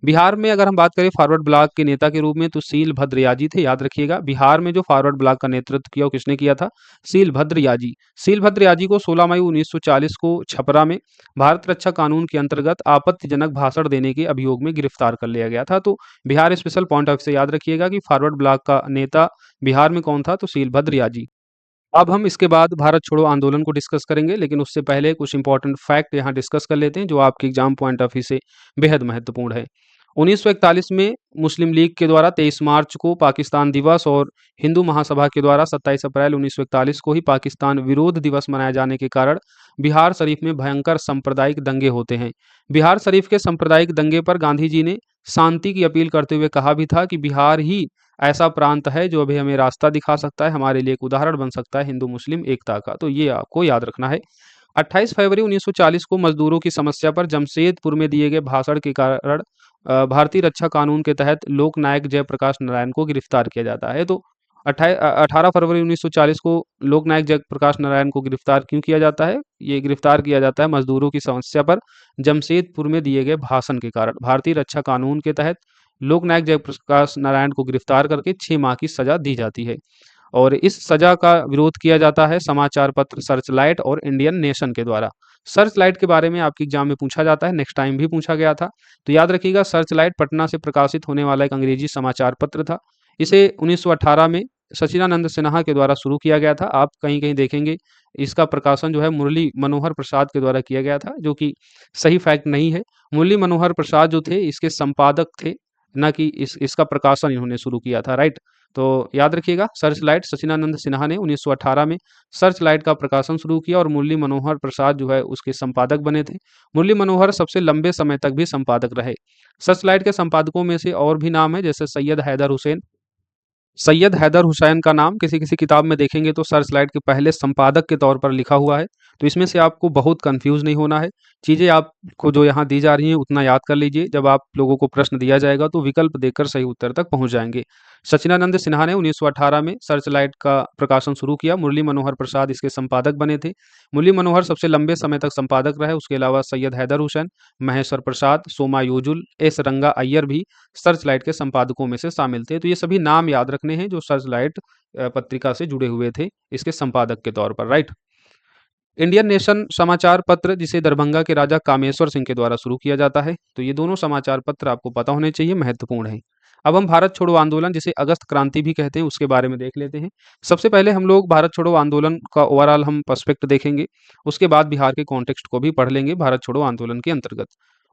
Speaker 1: बिहार में अगर हम बात करें फॉरवर्ड ब्लॉक के नेता के रूप में, तो सीलभद्र याजी थे। याद रखिएगा, बिहार में जो फॉरवर्ड ब्लॉक का नेतृत्व किया वो किसने किया था? सीलभद्र याजी। सीलभद्र याजी को 16 मई 1940 को छपरा में भारत रक्षा कानून के अंतर्गत आपत्तिजनक भाषण देने के अभियोग में गिरफ्तार कर लिया गया था। तो बिहार स्पेशल पॉइंट ऑफ से याद रखिएगा कि फॉरवर्ड ब्लॉक का नेता बिहार में कौन था? तो सीलभद्र याजी। अब हम इसके बाद भारत छोड़ो आंदोलन को डिस्कस करेंगे, लेकिन उससे पहले कुछ इंपॉर्टेंट फैक्ट यहाँ डिस्कस कर लेते हैं जो आपके एग्जाम पॉइंट ऑफ व्यू से बेहद महत्वपूर्ण है। 1941 में मुस्लिम लीग के द्वारा 23 मार्च को पाकिस्तान दिवस और हिंदू महासभा के द्वारा 27 अप्रैल 1941 को ही पाकिस्तान विरोध दिवस मनाए जाने के कारण बिहार शरीफ में भयंकर सांप्रदायिक दंगे होते हैं। बिहार शरीफ के सांप्रदायिक दंगे पर गांधी जी ने शांति की अपील करते हुए कहा भी था कि बिहार ही ऐसा प्रांत है जो अभी हमें रास्ता दिखा सकता है, हमारे लिए एक उदाहरण बन सकता है हिंदू मुस्लिम एकता का। तो ये आपको याद रखना है। 28 फरवरी 1940 को मजदूरों की समस्या पर जमशेदपुर में दिए गए भाषण के कारण भारतीय रक्षा कानून के तहत लोकनायक जयप्रकाश नारायण को गिरफ्तार किया जाता है। तो 18 फरवरी 1940 को लोकनायक जयप्रकाश नारायण को गिरफ्तार क्यों किया जाता है? ये गिरफ्तार किया जाता है मजदूरों की समस्या पर जमशेदपुर में दिए गए भाषण के कारण। भारतीय रक्षा कानून के तहत लोकनायक जयप्रकाश नारायण को गिरफ्तार करके 6 माह की सजा दी जाती है और इस सजा का विरोध किया जाता है समाचार पत्र सर्चलाइट और इंडियन नेशन के द्वारा। सर्चलाइट के बारे में आपके एग्जाम में पूछा जाता है, नेक्स्ट टाइम भी पूछा गया था। तो याद रखिएगा, सर्चलाइट पटना से प्रकाशित होने वाला एक अंग्रेजी समाचार पत्र था। इसे 1918 में सचिदानंद सिन्हा के द्वारा शुरू किया गया था। आप कहीं कहीं देखेंगे इसका प्रकाशन जो है मुरली मनोहर प्रसाद के द्वारा किया गया था, जो कि सही फैक्ट नहीं है। मुरली मनोहर प्रसाद जो थे इसके संपादक थे, ना कि इसका प्रकाशन इन्होंने शुरू किया था, राइट। तो याद रखिएगा, सर्चलाइट सचिदानंद सिन्हा ने 1918 में सर्चलाइट का प्रकाशन शुरू किया और मुरली मनोहर प्रसाद जो है उसके संपादक बने थे। मुरली मनोहर सबसे लंबे समय तक भी संपादक रहे। सर्चलाइट के संपादकों में से और भी नाम है, जैसे सैयद हैदर हुसैन। सैयद हैदर हुसैन का नाम किसी किसी किताब में देखेंगे तो सर्चलाइट के पहले संपादक के तौर पर लिखा हुआ है। तो इसमें से आपको बहुत कंफ्यूज नहीं होना है। चीज़ें आपको जो यहाँ दी जा रही हैं उतना याद कर लीजिए। जब आप लोगों को प्रश्न दिया जाएगा तो विकल्प देकर सही उत्तर तक पहुँच जाएंगे। सचिदानंद सिन्हा ने 1918 में सर्चलाइट का प्रकाशन शुरू किया। मुरली मनोहर प्रसाद इसके संपादक बने थे। मुरली मनोहर सबसे लंबे समय तक संपादक रहे। उसके अलावा सैयद हैदर हुसैन, महेश्वर प्रसाद, सोमायुजुल, एस रंगा अय्यर भी सर्चलाइट के संपादकों में से शामिल थे। तो ये सभी नाम याद रखने हैं जो सर्चलाइट पत्रिका से जुड़े हुए थे इसके संपादक के तौर पर, राइट। इंडियन नेशन समाचार पत्र, जिसे दरभंगा के राजा कामेश्वर सिंह के द्वारा शुरू किया जाता है। तो ये दोनों समाचार पत्र आपको पता होने चाहिए, महत्वपूर्ण है। अब हम भारत छोड़ो आंदोलन, जिसे अगस्त क्रांति भी कहते हैं, उसके बारे में देख लेते हैं। सबसे पहले हम लोग भारत छोड़ो आंदोलन का ओवरऑल हम पर्सपेक्ट देखेंगे। उसके बाद बिहार के कॉन्टेक्स्ट को भी पढ़ लेंगे भारत छोड़ो आंदोलन के अंतर्गत।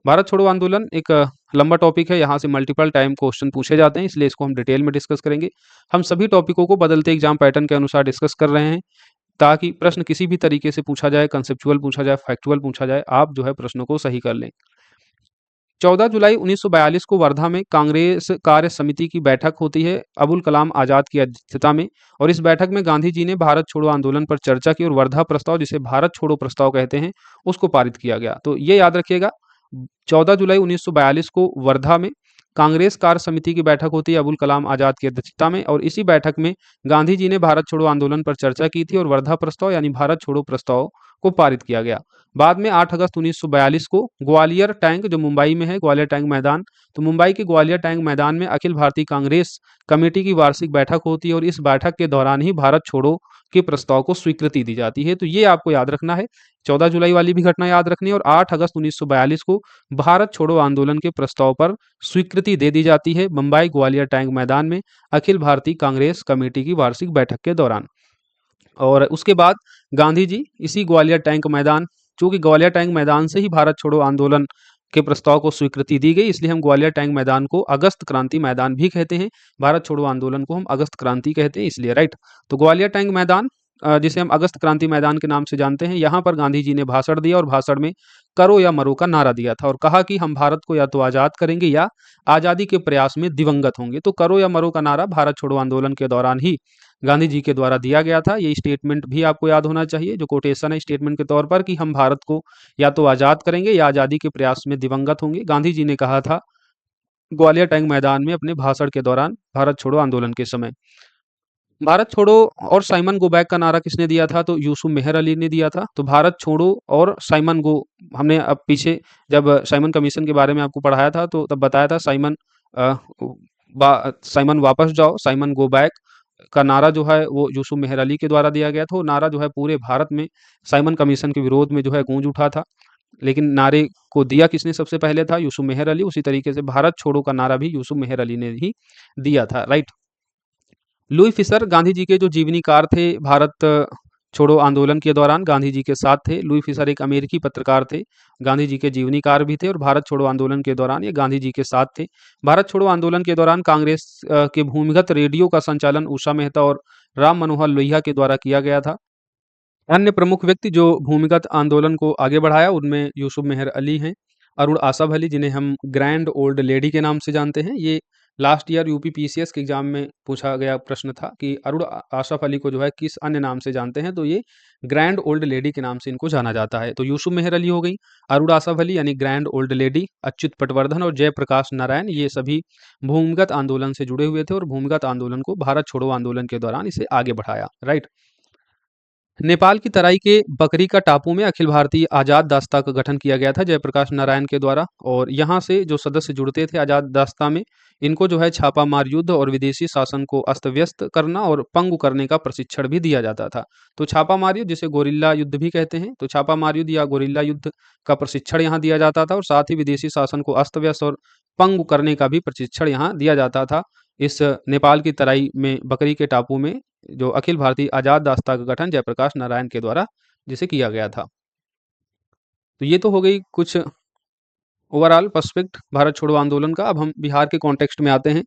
Speaker 1: भारत छोड़ो आंदोलन एक लंबा टॉपिक है, यहाँ से मल्टीपल टाइम क्वेश्चन पूछे जाते हैं, इसलिए इसको हम डिटेल में डिस्कस करेंगे। हम सभी टॉपिकों को बदलते एग्जाम पैटर्न के अनुसार डिस्कस कर रहे हैं, ताकि प्रश्न किसी भी तरीके से पूछा जाए, कंसेप्चुअल पूछा जाए, फैक्चुअल पूछा जाए, आप जो है प्रश्नों को सही कर लें। 14 जुलाई 1942 को वर्धा में कांग्रेस कार्य समिति की बैठक होती है अबुल कलाम आजाद की अध्यक्षता में, और इस बैठक में गांधी जी ने भारत छोड़ो आंदोलन पर चर्चा की और वर्धा प्रस्ताव, जिसे भारत छोड़ो प्रस्ताव कहते हैं, उसको पारित किया गया। तो ये याद रखिएगा, 14 जुलाई 1942 को वर्धा में कांग्रेस कार्य समिति की बैठक होती है अबुल कलाम आजाद की अध्यक्षता में, और इसी बैठक में गांधी जी ने भारत छोड़ो आंदोलन पर चर्चा की थी और वर्धा प्रस्ताव यानी भारत छोड़ो प्रस्ताव को पारित किया गया। बाद में 8 अगस्त 1942 को ग्वालियर टैंक, जो मुंबई में है, ग्वालियर टैंक मैदान, तो मुंबई के ग्वालियर टैंक मैदान में अखिल भारतीय कांग्रेस कमेटी की वार्षिक बैठक होती है और इस बैठक के दौरान ही भारत छोड़ो के प्रस्ताव को स्वीकृति दी जाती है। तो ये आपको याद रखना है, 14 जुलाई वाली भी घटना याद रखनी है, और 8 अगस्त 1942 को भारत छोड़ो आंदोलन के प्रस्ताव पर स्वीकृति दे दी जाती है मुंबई ग्वालियर टैंक मैदान में अखिल भारतीय कांग्रेस कमेटी की वार्षिक बैठक के दौरान। और उसके बाद गांधी जी इसी ग्वालियर टैंक मैदान, चूंकि ग्वालियर टैंक मैदान से ही भारत छोड़ो आंदोलन के प्रस्ताव को स्वीकृति दी गई, इसलिए हम ग्वालियर टैंक मैदान को अगस्त क्रांति मैदान भी कहते हैं। भारत छोड़ो आंदोलन को हम अगस्त क्रांति कहते हैं इसलिए, राइट। तो ग्वालियर टैंक मैदान, जिसे हम अगस्त क्रांति मैदान के नाम से जानते हैं, यहाँ पर गांधी जी ने भाषण दिया और भाषण में करो या मरो का नारा दिया था और कहा कि हम भारत को या तो आज़ाद करेंगे या आज़ादी के प्रयास में दिवंगत होंगे। तो करो या मरो का नारा भारत छोड़ो आंदोलन के दौरान ही गांधी जी के द्वारा दिया गया था। ये स्टेटमेंट भी आपको याद होना चाहिए, जो कोटेशन है स्टेटमेंट के तौर पर, कि हम भारत को या तो आज़ाद करेंगे या आज़ादी के प्रयास में दिवंगत होंगे। गांधी जी ने कहा था ग्वालियर टैंक मैदान में अपने भाषण के दौरान भारत छोड़ो आंदोलन के समय। भारत छोड़ो और साइमन गो बैक का नारा किसने दिया था? तो यूसुफ मेहर अली ने दिया था। तो भारत छोड़ो और साइमन गो, हमने अब पीछे जब साइमन कमीशन के बारे में आपको पढ़ाया था तो तब बताया था साइमन वापस जाओ, साइमन गो बैक का नारा जो है वो यूसुफ मेहर अली के द्वारा दिया गया था। वो नारा जो है पूरे भारत में साइमन कमीशन के विरोध में जो है गूंज उठा था, लेकिन नारे को दिया किसने सबसे पहले था? यूसुफ मेहर अली। उसी तरीके से भारत छोड़ो का नारा भी यूसुफ मेहर अली ने ही दिया था, right. Louis Fischer Gandhi ji के जो जीवनीकार थे, भारत छोड़ो आंदोलन के दौरान गांधी जी के साथ थे। लुई फिशर एक अमेरिकी पत्रकार थे, गांधी जी के जीवनीकार भी थे और भारत छोड़ो आंदोलन के दौरान ये गांधी जी के साथ थे। भारत छोड़ो आंदोलन के दौरान कांग्रेस के भूमिगत रेडियो का संचालन उषा मेहता और राम मनोहर लोहिया के द्वारा किया गया था। अन्य प्रमुख व्यक्ति जो भूमिगत आंदोलन को आगे बढ़ाया उनमें यूसुफ मेहर अली हैं, अरुण आसफ अली, जिन्हें हम ग्रैंड ओल्ड लेडी के नाम से जानते हैं। ये लास्ट ईयर यूपी पीसीएस के एग्जाम में पूछा गया प्रश्न था कि अरुण आसफ अली को जो है किस अन्य नाम से जानते हैं, तो ये ग्रैंड ओल्ड लेडी के नाम से इनको जाना जाता है। तो यूसुफ मेहर अली हो गई, अरुण आसफ अली यानी grand old lady, Achyut Patwardhan और जयप्रकाश नारायण, ये सभी भूमिगत आंदोलन से जुड़े हुए थे और भूमिगत आंदोलन को भारत छोड़ो आंदोलन के दौरान इसे आगे बढ़ाया, राइट। नेपाल की तराई के बकरी का टापू में अखिल भारतीय आज़ाद दास्ता का गठन किया गया था जयप्रकाश नारायण के द्वारा, और यहाँ से जो सदस्य जुड़ते थे आज़ाद दास्ता में, इनको जो है छापामार युद्ध और विदेशी शासन को अस्त व्यस्त करना और पंगु करने का प्रशिक्षण भी दिया जाता था। तो छापामार युद्ध, जिसे गोरिल्ला युद्ध भी कहते हैं, तो छापामार युद्ध या गोरिल्ला युद्ध का प्रशिक्षण यहाँ दिया जाता था और साथ ही विदेशी शासन को अस्त व्यस्त और पंगु करने का भी प्रशिक्षण यहाँ दिया जाता था। इस नेपाल की तराई में बकरी के टापू में जो अखिल भारतीय आज़ाद दास्ता का गठन जयप्रकाश नारायण के द्वारा जिसे किया गया था। तो ये तो हो गई कुछ ओवरऑल पर्सपेक्ट भारत छोड़ो आंदोलन का। अब हम बिहार के कॉन्टेक्स्ट में आते हैं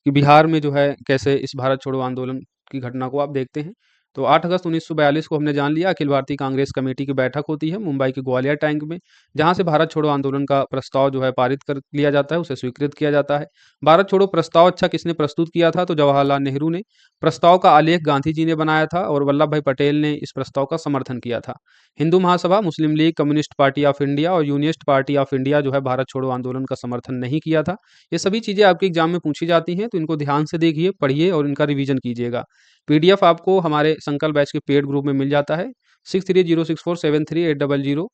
Speaker 1: कि बिहार में जो है कैसे इस भारत छोड़ो आंदोलन की घटना को आप देखते हैं। तो 8 अगस्त 1942 को हमने जान लिया, अखिल भारतीय कांग्रेस कमेटी की बैठक होती है मुंबई के ग्वालियर टैंक में, जहां से भारत छोड़ो आंदोलन का प्रस्ताव जो है पारित कर लिया जाता है, उसे स्वीकृत किया जाता है। भारत छोड़ो प्रस्ताव अच्छा किसने प्रस्तुत किया था? तो जवाहरलाल नेहरू ने। प्रस्ताव का आलेख गांधी जी ने बनाया था और वल्लभ भाई पटेल ने इस प्रस्ताव का समर्थन किया था। हिंदू महासभा, मुस्लिम लीग, कम्युनिस्ट पार्टी ऑफ इंडिया और यूनियनिस्ट पार्टी ऑफ इंडिया जो है भारत छोड़ो आंदोलन का समर्थन नहीं किया था। ये सभी चीज़ें आपके एग्जाम में पूछी जाती हैं, तो इनको ध्यान से देखिए, पढ़िए और इनका रिवीजन कीजिएगा। पीडीएफ आपको हमारे संकल्प बैच के पेड ग्रुप में मिल जाता है। 6306473800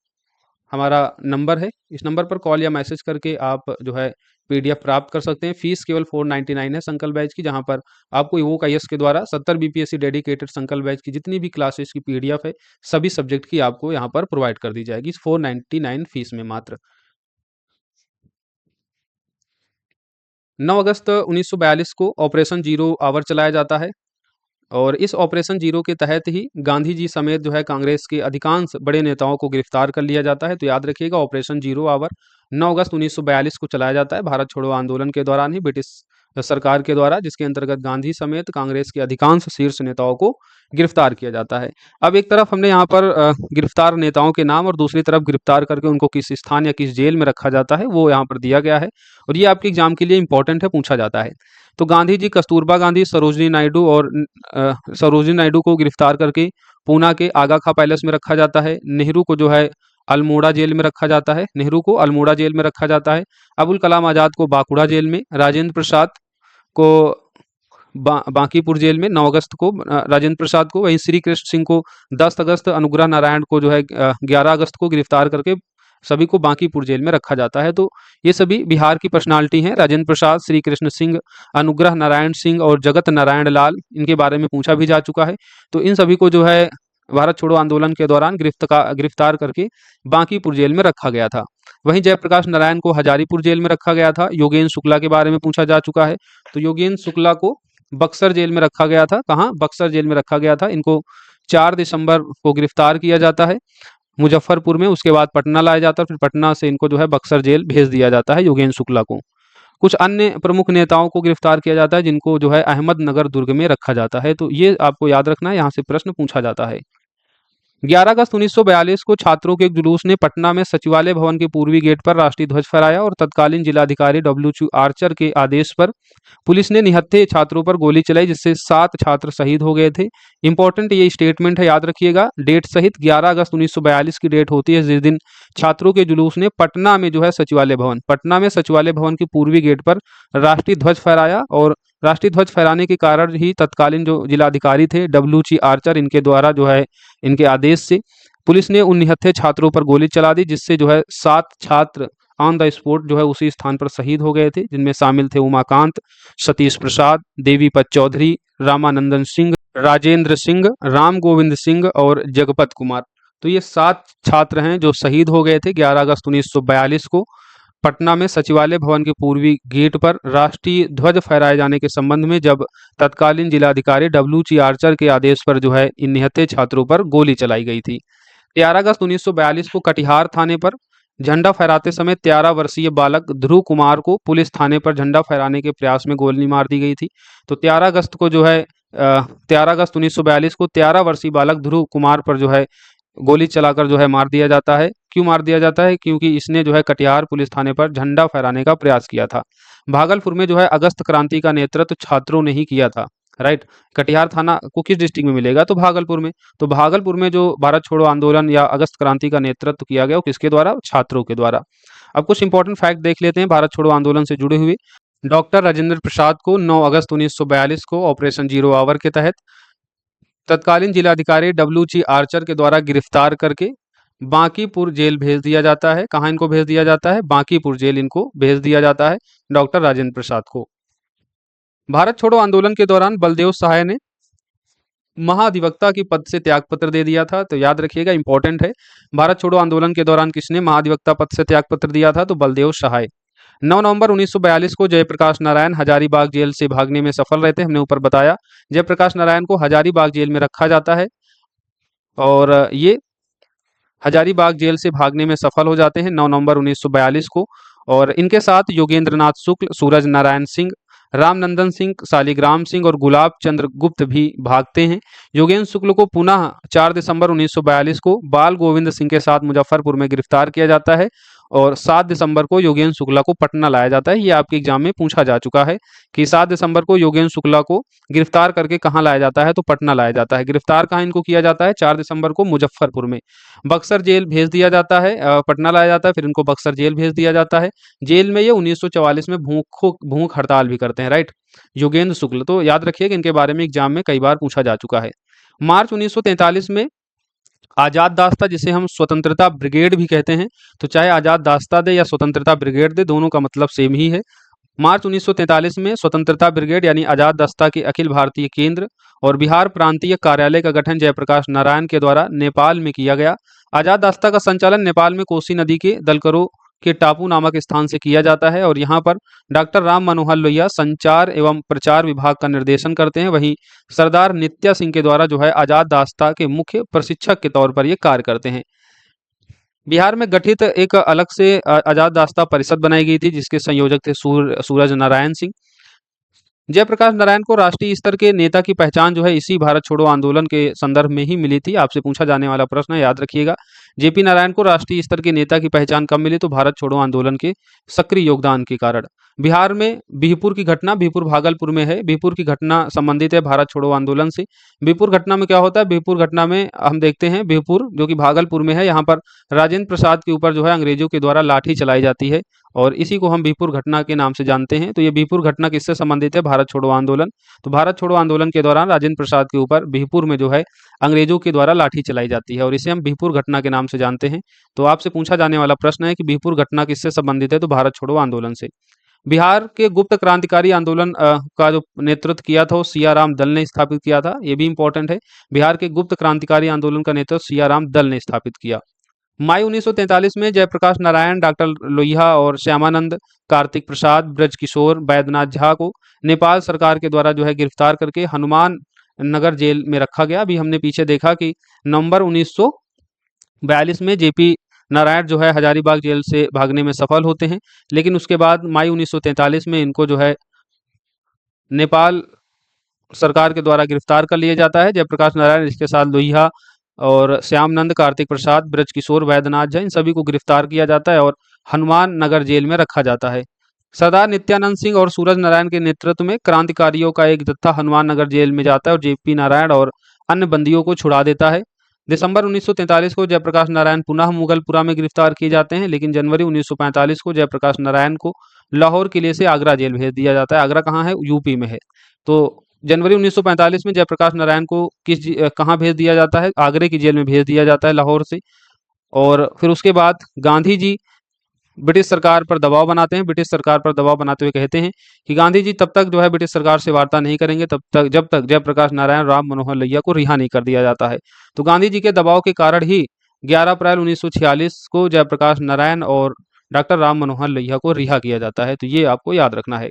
Speaker 1: हमारा नंबर है। इस नंबर पर कॉल या मैसेज करके आप जो है पीडीएफ प्राप्त कर सकते हैं। फीस केवल 499 है संकल्प बैच की, जहां पर आपको ईवोक आईएएस के द्वारा 70 बीपीएससी डेडिकेटेड संकल्प बैच की जितनी भी क्लासेस की पीडीएफ है, सभी सब्जेक्ट की आपको यहाँ पर प्रोवाइड कर दी जाएगी 499 फीस में मात्र। 9 अगस्त 1942 को ऑपरेशन जीरो आवर चलाया जाता है और इस ऑपरेशन जीरो के तहत ही गांधी जी समेत जो है कांग्रेस के अधिकांश बड़े नेताओं को गिरफ्तार कर लिया जाता है। तो याद रखिएगा, ऑपरेशन जीरो आवर 9 अगस्त 1942 को चलाया जाता है भारत छोड़ो आंदोलन के दौरान ही ब्रिटिश सरकार के द्वारा, जिसके अंतर्गत गांधी समेत कांग्रेस के अधिकांश शीर्ष नेताओं को गिरफ्तार किया जाता है। अब एक तरफ हमने यहाँ पर गिरफ्तार नेताओं के नाम और दूसरी तरफ गिरफ्तार करके उनको किस स्थान या किस जेल में रखा जाता है वो यहाँ पर दिया गया है, और ये आपके एग्जाम के लिए इंपॉर्टेंट है, पूछा जाता है। तो गांधी जी, कस्तूरबा गांधी, सरोजनी नायडू और सरोजनी नायडू को गिरफ्तार करके पूना के आगा खां पैलेस में रखा जाता है। नेहरू को जो है अल्मोड़ा जेल में रखा जाता है, नेहरू को अल्मोड़ा जेल में रखा जाता है, अबुल कलाम आज़ाद को बांकुड़ा जेल में, राजेंद्र प्रसाद को बांकीपुर जेल में 9 अगस्त को राजेंद्र प्रसाद को, वहीं श्री कृष्ण सिंह को 10 अगस्त, अनुग्रह नारायण को जो है 11 अगस्त को गिरफ्तार करके सभी को बांकीपुर जेल में रखा जाता है। तो ये सभी बिहार की पर्सनालिटी हैं, राजेंद्र प्रसाद, श्री कृष्ण सिंह, अनुग्रह नारायण सिंह और जगत नारायण लाल, इनके बारे में पूछा भी जा चुका है। तो इन सभी को जो है भारत छोड़ो आंदोलन के दौरान गिरफ्तार करके बांकीपुर जेल में रखा गया था। वहीं जयप्रकाश नारायण को हजारीपुर जेल में रखा गया था। योगेंद्र शुक्ला के बारे में पूछा जा चुका है, तो योगेंद्र शुक्ला को बक्सर जेल में रखा गया था। कहाँ? बक्सर जेल में रखा गया था। इनको 4 दिसंबर को गिरफ्तार किया जाता है मुजफ्फरपुर में, उसके बाद पटना लाया जाता है, फिर पटना से इनको जो है बक्सर जेल भेज दिया जाता है योगेंद्र शुक्ला को। कुछ अन्य प्रमुख नेताओं को गिरफ्तार किया जाता है जिनको जो है अहमदनगर दुर्ग में रखा जाता है। तो ये आपको याद रखना है, यहाँ से प्रश्न पूछा जाता है। 11 अगस्त 1942 को छात्रों के एक जुलूस ने पटना में सचिवालय भवन के पूर्वी गेट पर राष्ट्रीय ध्वज फहराया और तत्कालीन जिलाधिकारी डब्ल्यू आर्चर के आदेश पर पुलिस ने निहत्थे छात्रों पर गोली चलाई, जिससे 7 छात्र शहीद हो गए थे। इंपॉर्टेंट ये स्टेटमेंट है, याद रखिएगा। डेट सहित 11 अगस्त 1942 की डेट होती है जिस दिन छात्रों के जुलूस ने पटना में जो है पटना में सचिवालय भवन के पूर्वी गेट पर राष्ट्रीय ध्वज फहराया, और राष्ट्रीय ध्वज फहराने के कारण ही तत्कालीन जो जिलाधिकारी थे डब्ल्यू आर्चर, इनके द्वारा जो है इनके आदेश से पुलिस ने उन निहत्थे छात्रों पर गोली चला दी, जिससे जो है 7 छात्र ऑन द स्पॉट जो है उसी स्थान पर शहीद हो गए थे, जिनमें शामिल थे उमाकांत, सतीश प्रसाद, देवीपत चौधरी, रामानंदन सिंह, राजेंद्र सिंह, राम गोविंद सिंह और जगपत कुमार। तो ये 7 छात्र हैं जो शहीद हो गए थे 11 अगस्त 1942 को पटना में सचिवालय भवन के पूर्वी गेट पर राष्ट्रीय ध्वज फहराए जाने के संबंध में, जब तत्कालीन जिलाधिकारी डब्ल्यू आर्चर के आदेश पर जो है इन निहत्थे छात्रों पर गोली चलाई गई थी। 13 अगस्त 1942 को कटिहार थाने पर झंडा फहराते समय 13 वर्षीय बालक ध्रुव कुमार को पुलिस थाने पर झंडा फहराने के प्रयास में गोली मार दी गई थी। तो 13 अगस्त को जो है 13 अगस्त 1942 को 13 वर्षीय बालक ध्रुव कुमार पर जो है गोली चलाकर जो है मार दिया जाता है। क्यों मार दिया जाता है? क्योंकि इसने जो है कटिहार पुलिस थाने पर झंडा फहराने का प्रयास किया था। भागलपुर में जो है अगस्त क्रांति का नेतृत्व छात्रों ने ही किया था, राइट। कटिहार थाना को किस डिस्ट्रिक्ट में मिलेगा? तो भागलपुर में। तो भागलपुर में जो भारत छोड़ो आंदोलन या अगस्त क्रांति का नेतृत्व किया गया वो किसके द्वारा? छात्रों के द्वारा। अब कुछ इंपॉर्टेंट फैक्ट देख लेते हैं भारत छोड़ो आंदोलन से जुड़े हुए। डॉक्टर राजेंद्र प्रसाद को 9 अगस्त 1942 को ऑपरेशन जीरो आवर के तहत तत्कालीन जिलाधिकारी डब्ल्यू आर्चर के द्वारा गिरफ्तार करके बांकीपुर जेल भेज दिया जाता है। कहाँ इनको भेज दिया जाता है? बांकीपुर जेल इनको भेज दिया जाता है, डॉक्टर राजेंद्र प्रसाद को। भारत छोड़ो आंदोलन के दौरान बलदेव सहाय ने महाधिवक्ता की पद से त्यागपत्र दे दिया था। तो याद रखिएगा, इंपॉर्टेंट है। भारत छोड़ो आंदोलन के दौरान किसने महाधिवक्ता पद से त्यागपत्र दिया था? तो बलदेव सहाय। 9 नवंबर 1942 को जयप्रकाश नारायण हजारीबाग जेल से भागने में सफल रहते, हमने ऊपर बताया। जयप्रकाश नारायण को हजारीबाग जेल में रखा जाता है और ये हजारीबाग जेल से भागने में सफल हो जाते हैं 9 नवंबर 1942 को। और इनके साथ योगेंद्र नाथ शुक्ल, सूरज नारायण सिंह, रामनंदन सिंह, शालिग्राम सिंह और गुलाब चंद्र गुप्त भी भागते हैं। योगेंद्र शुक्ल को पुनः 4 दिसंबर 1942 को बाल गोविंद सिंह के साथ मुजफ्फरपुर में गिरफ्तार किया जाता है और 7 दिसंबर को योगेंद्र शुक्ला को पटना लाया जाता है। ये आपके एग्जाम में पूछा जा चुका है कि 7 दिसंबर को योगेंद्र शुक्ला को गिरफ्तार करके कहाँ लाया जाता है? तो पटना लाया जाता है। गिरफ्तार कहाँ इनको किया जाता है? 4 दिसंबर को मुजफ्फरपुर में। बक्सर जेल भेज दिया जाता है, पटना लाया जाता है, फिर इनको बक्सर जेल भेज दिया जाता है। जेल में ये 1944 में भूख हड़ताल भी करते हैं, राइट, योगेंद्र शुक्ल। तो याद रखिए कि इनके बारे में एग्जाम में कई बार पूछा जा चुका है। मार्च 1943 में आजाद दास्ता, जिसे हम स्वतंत्रता ब्रिगेड भी कहते हैं, तो चाहे आजाद दास्ता दे या स्वतंत्रता ब्रिगेड दे, दोनों का मतलब सेम ही है। मार्च 1943 में स्वतंत्रता ब्रिगेड यानी आजाद दस्ता के अखिल भारतीय केंद्र और बिहार प्रांतीय कार्यालय का गठन जयप्रकाश नारायण के द्वारा नेपाल में किया गया। आजाद दस्ता का संचालन नेपाल में कोसी नदी के दलकरो के टापू नामक स्थान से किया जाता है और यहाँ पर डॉक्टर राम मनोहर लोहिया संचार एवं प्रचार विभाग का निर्देशन करते हैं। वहीं सरदार नित्या सिंह के द्वारा जो है आजाद दास्ता के मुख्य प्रशिक्षक के तौर पर ये कार्य करते हैं। बिहार में गठित एक अलग से आजाद दास्ता परिषद बनाई गई थी जिसके संयोजक थे सूरज नारायण सिंह। जयप्रकाश नारायण को राष्ट्रीय स्तर के नेता की पहचान जो है इसी भारत छोड़ो आंदोलन के संदर्भ में ही मिली थी। आपसे पूछा जाने वाला प्रश्न है, याद रखिएगा। जेपी नारायण को राष्ट्रीय स्तर के नेता की पहचान कब मिली? तो भारत छोड़ो आंदोलन के सक्रिय योगदान के कारण। बिहार में बिहपुर की घटना, बिहपुर भागलपुर में है। बिहपुर की घटना संबंधित है भारत छोड़ो आंदोलन से। बिहपुर घटना में क्या होता है? बिहपुर घटना में हम देखते हैं, बिहपुर जो कि भागलपुर में है, यहाँ पर राजेंद्र प्रसाद के ऊपर जो है अंग्रेजों के द्वारा लाठी चलाई जाती है और इसी को हम बिहपुर घटना के नाम से जानते हैं। तो ये बिहपुर घटना किससे संबंधित है? भारत छोड़ो आंदोलन। तो भारत छोड़ो आंदोलन के दौरान राजेंद्र प्रसाद के ऊपर बिहपुर में जो है अंग्रेजों के द्वारा लाठी चलाई जाती है और इसे हम बिहपुर घटना के नाम से जानते हैं। तो आपसे पूछा जाने वाला प्रश्न है कि बिहपुर घटना किससे संबंधित है? तो भारत छोड़ो आंदोलन से। बिहार के गुप्त क्रांतिकारी आंदोलन का जो नेतृत्व किया था वो सियाराम दल ने स्थापित किया था। ये भी इंपॉर्टेंट है। बिहार के गुप्त क्रांतिकारी आंदोलन का नेतृत्व सियाराम दल ने स्थापित किया। मई 1943 में जयप्रकाश नारायण, डॉक्टर लोहिया और श्यामानंद, कार्तिक प्रसाद, ब्रजकिशोर, बैद्यनाथ झा को नेपाल सरकार के द्वारा जो है गिरफ्तार करके हनुमान नगर जेल में रखा गया। अभी हमने पीछे देखा कि नवंबर 1942 में जेपी नारायण जो है हजारीबाग जेल से भागने में सफल होते हैं, लेकिन उसके बाद मई 1943 में इनको जो है नेपाल सरकार के द्वारा गिरफ्तार कर लिया जाता है। जयप्रकाश नारायण, इसके साथ लोहिया और श्यामनंद, कार्तिक प्रसाद, ब्रजकिशोर, वैद्यनाथ झा, इन सभी को गिरफ्तार किया जाता है और हनुमान नगर जेल में रखा जाता है। सरदार नित्यानंद सिंह और सूरज नारायण के नेतृत्व में क्रांतिकारियों का एक जत्था हनुमान नगर जेल में जाता है और जेपी नारायण और अन्य बंदियों को छुड़ा देता है। दिसंबर 1943 को जयप्रकाश नारायण पुनः मुगलपुरा में गिरफ्तार किए जाते हैं, लेकिन जनवरी 1945 को जयप्रकाश नारायण को लाहौर किले से आगरा जेल भेज दिया जाता है। आगरा कहाँ है? यूपी में है। तो जनवरी 1945 में जयप्रकाश नारायण को कहाँ भेज दिया जाता है? आगरे की जेल में भेज दिया जाता है लाहौर से। और फिर उसके बाद गांधी जी ब्रिटिश सरकार पर दबाव बनाते हैं। ब्रिटिश सरकार पर दबाव बनाते हुए कहते हैं कि गांधी जी तब तक जो है ब्रिटिश सरकार से वार्ता नहीं करेंगे जब तक जयप्रकाश नारायण, राम मनोहर लोहिया को रिहा नहीं कर दिया जाता है। तो गांधी जी के दबाव के कारण ही 11 अप्रैल 1946 को जयप्रकाश नारायण और डॉक्टर राम मनोहर लोहिया को रिहा किया जाता है। तो ये आपको याद रखना है।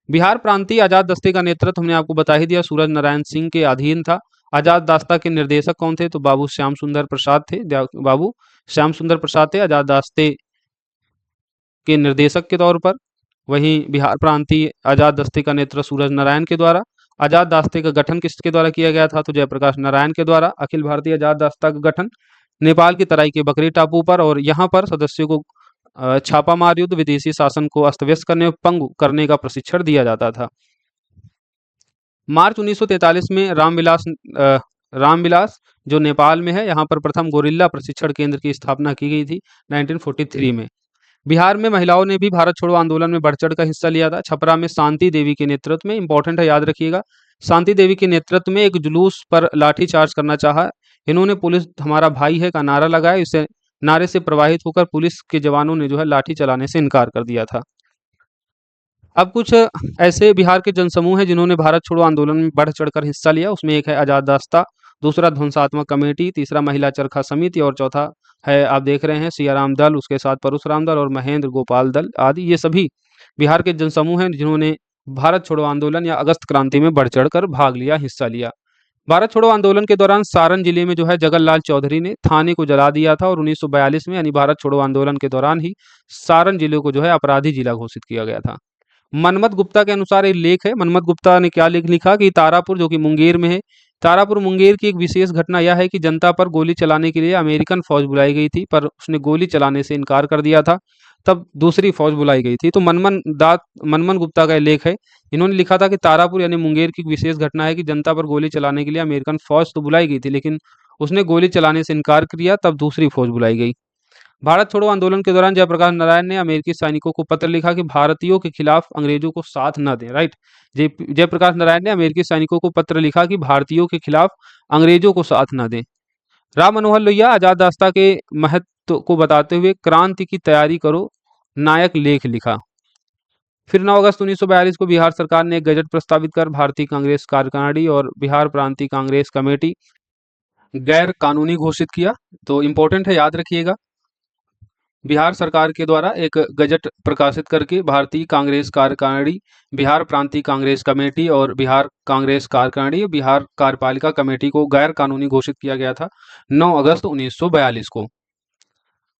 Speaker 1: बिहार प्रांतीय आजाद दस्ते का नेतृत्व हमने आपको बता ही दिया, सूरज नारायण सिंह के अधीन था। आजाद दास्ता के निर्देशक कौन थे? तो बाबू श्याम सुंदर प्रसाद थे। बाबू श्याम सुंदर प्रसाद थे आजाद दास्ते के निर्देशक के तौर पर। वहीं बिहार प्रांतीय आजाद दस्ते का नेतृत्व सूरज नारायण के द्वारा। आजाद दास्ते का गठन किसके द्वारा किया गया था? तो जयप्रकाश नारायण के द्वारा। अखिल भारतीय आजाद दास्ता का गठन नेपाल की तराई के बकरी टापू पर, और यहाँ पर सदस्यों को छापामार युद्ध, विदेशी शासन को अस्त व्यस्त करने और पंगु करने का प्रशिक्षण दिया जाता था। मार्च 1943 में रामविलास जो नेपाल में है, यहाँ पर प्रथम गोरिल्ला प्रशिक्षण केंद्र की स्थापना की गई थी 1943 में। बिहार में महिलाओं ने भी भारत छोड़ो आंदोलन में बढ़ चढ़ कर हिस्सा लिया था। छपरा में शांति देवी के नेतृत्व में, इंपॉर्टेंट है, याद रखिएगा, शांति देवी के नेतृत्व में एक जुलूस पर लाठीचार्ज करना चाहा। इन्होंने पुलिस हमारा भाई है का नारा लगाया। इसे नारे से प्रवाहित होकर पुलिस के जवानों ने जो है लाठी चलाने से इनकार कर दिया था। अब कुछ ऐसे बिहार के जनसमूह हैं जिन्होंने भारत छोड़ो आंदोलन में बढ़ चढ़कर हिस्सा लिया। उसमें एक है आजाद दास्ता, दूसरा ध्वंसात्मक कमेटी, तीसरा महिला चरखा समिति और चौथा है, आप देख रहे हैं, सियाराम दल, उसके साथ परशुराम दल और महेंद्र गोपाल दल आदि। ये सभी बिहार के जनसमूह हैं जिन्होंने भारत छोड़ो आंदोलन या अगस्त क्रांति में बढ़ चढ़कर भाग लिया, हिस्सा लिया। भारत छोड़ो आंदोलन के दौरान सारण जिले में जो है जगनलाल चौधरी ने थाने को जला दिया था और 1942 में यानी भारत छोड़ो आंदोलन के दौरान ही सारण जिले को जो है अपराधी जिला घोषित किया गया था। मनमथ गुप्ता के अनुसार एक लेख है। मनमथ गुप्ता ने क्या लेख लिखा कि तारापुर जो कि मुंगेर में है, तारापुर मुंगेर की एक विशेष घटना यह है कि जनता पर गोली चलाने के लिए अमेरिकन फौज बुलाई गई थी, पर उसने गोली चलाने से इनकार कर दिया था। तब दूसरी फौज बुलाई गई थी। तो मनमन गुप्ता का लेख है। इन्होंने लिखा था कि तारापुर यानी मुंगेर की एक विशेष घटना है कि जनता पर गोली चलाने के लिए अमेरिकन फौज तो बुलाई गई थी, लेकिन उसने गोली चलाने से इनकार किया, तब दूसरी फौज बुलाई गई। भारत छोड़ो आंदोलन के दौरान जयप्रकाश नारायण ने अमेरिकी सैनिकों को पत्र लिखा कि भारतीयों के खिलाफ अंग्रेजों को साथ न दें। राइट, जयप्रकाश नारायण ने अमेरिकी सैनिकों को पत्र लिखा कि भारतीयों के खिलाफ अंग्रेजों को साथ न दें। राम मनोहर लोहिया आजाद दास्ता के महत्व को बताते हुए क्रांति की तैयारी करो नायक लेख लिखा। फिर 9 अगस्त 1942 को बिहार सरकार ने एक गजट प्रस्तावित कर भारतीय कांग्रेस कार्यकारिणी और बिहार प्रांतीय कांग्रेस कमेटी गैर कानूनी घोषित किया। तो इंपॉर्टेंट है, याद रखिएगा, बिहार सरकार के द्वारा एक गजट प्रकाशित करके भारतीय कांग्रेस कार्यकारिणी, बिहार प्रांतीय कांग्रेस कमेटी और बिहार कांग्रेस कार्यकारिणी, बिहार कार्यपालिका कमेटी को गैर कानूनी घोषित किया गया था 9 अगस्त 1942 को।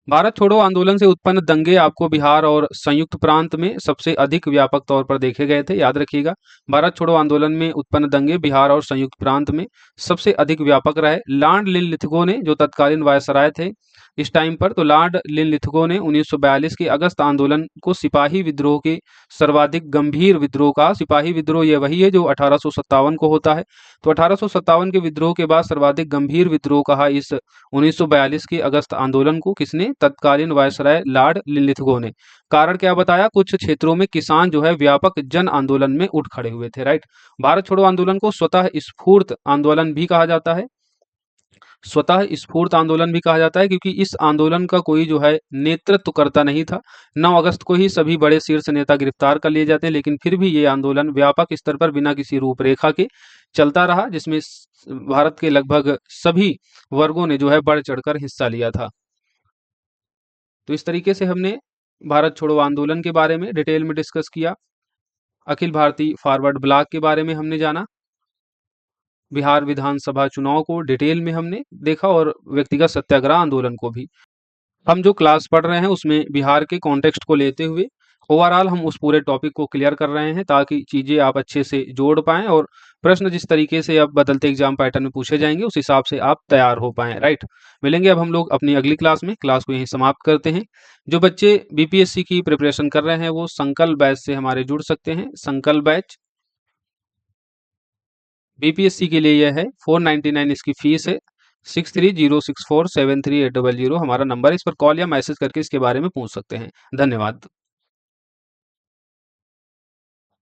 Speaker 1: भारत छोड़ो आंदोलन से उत्पन्न दंगे आपको बिहार और संयुक्त प्रांत में सबसे अधिक व्यापक तौर पर देखे गए थे। याद रखिएगा, भारत छोड़ो आंदोलन में उत्पन्न दंगे बिहार और संयुक्त प्रांत में सबसे अधिक व्यापक रहे। लॉर्ड लिनलिथगो ने, जो तत्कालीन वायसराय थे, इस टाइम पर तो लॉर्ड लिनलिथगो ने 1942 के अगस्त आंदोलन को सिपाही विद्रोह के सर्वाधिक गंभीर विद्रोह कहा। सिपाही विद्रोह ये वही है जो 1857 को होता है। तो 1857 के विद्रोह के बाद सर्वाधिक गंभीर विद्रोह कहा इस 1942 के अगस्त आंदोलन को किसने? तत्कालीन वायसराय लॉर्ड लिनलिथगो ने। कारण क्या बताया? कुछ क्षेत्रों में किसान जो है व्यापक जन आंदोलन में उठ खड़े हुए थे। राइट। भारत छोड़ो आंदोलन को स्वतः स्फूर्त आंदोलन भी कहा जाता है। स्वतः स्फूर्त आंदोलन भी कहा जाता है क्योंकि इस आंदोलन का कोई जो है नेतृत्व करता नहीं था। 9 अगस्त को ही सभी बड़े शीर्ष नेता गिरफ्तार कर लिए जाते हैं, लेकिन फिर भी ये आंदोलन व्यापक स्तर पर बिना किसी रूपरेखा के चलता रहा, जिसमें भारत के लगभग सभी वर्गों ने जो है बढ़ चढ़कर हिस्सा लिया था। तो इस तरीके से हमने भारत छोड़ो आंदोलन के बारे में डिटेल में डिस्कस किया। अखिल भारतीय फॉरवर्ड ब्लॉक के बारे में हमने जाना। बिहार विधानसभा चुनाव को डिटेल में हमने देखा और व्यक्तिगत सत्याग्रह आंदोलन को भी। हम जो क्लास पढ़ रहे हैं उसमें बिहार के कॉन्टेक्स्ट को लेते हुए ओवरऑल हम उस पूरे टॉपिक को क्लियर कर रहे हैं ताकि चीज़ें आप अच्छे से जोड़ पाएं और प्रश्न जिस तरीके से अब बदलते एग्जाम पैटर्न में पूछे जाएंगे उस हिसाब से आप तैयार हो पाएं। राइट। मिलेंगे अब हम लोग अपनी अगली क्लास में। क्लास को यहीं समाप्त करते हैं। जो बच्चे बीपीएससी की प्रिपरेशन कर रहे हैं वो संकल्प बैच से हमारे जुड़ सकते हैं। संकल्प बैच बीपीएससी के लिए यह है 499 इसकी फीस है। 6306473800 हमारा नंबर है, इस पर कॉल या मैसेज करके इसके बारे में पूछ सकते हैं। धन्यवाद।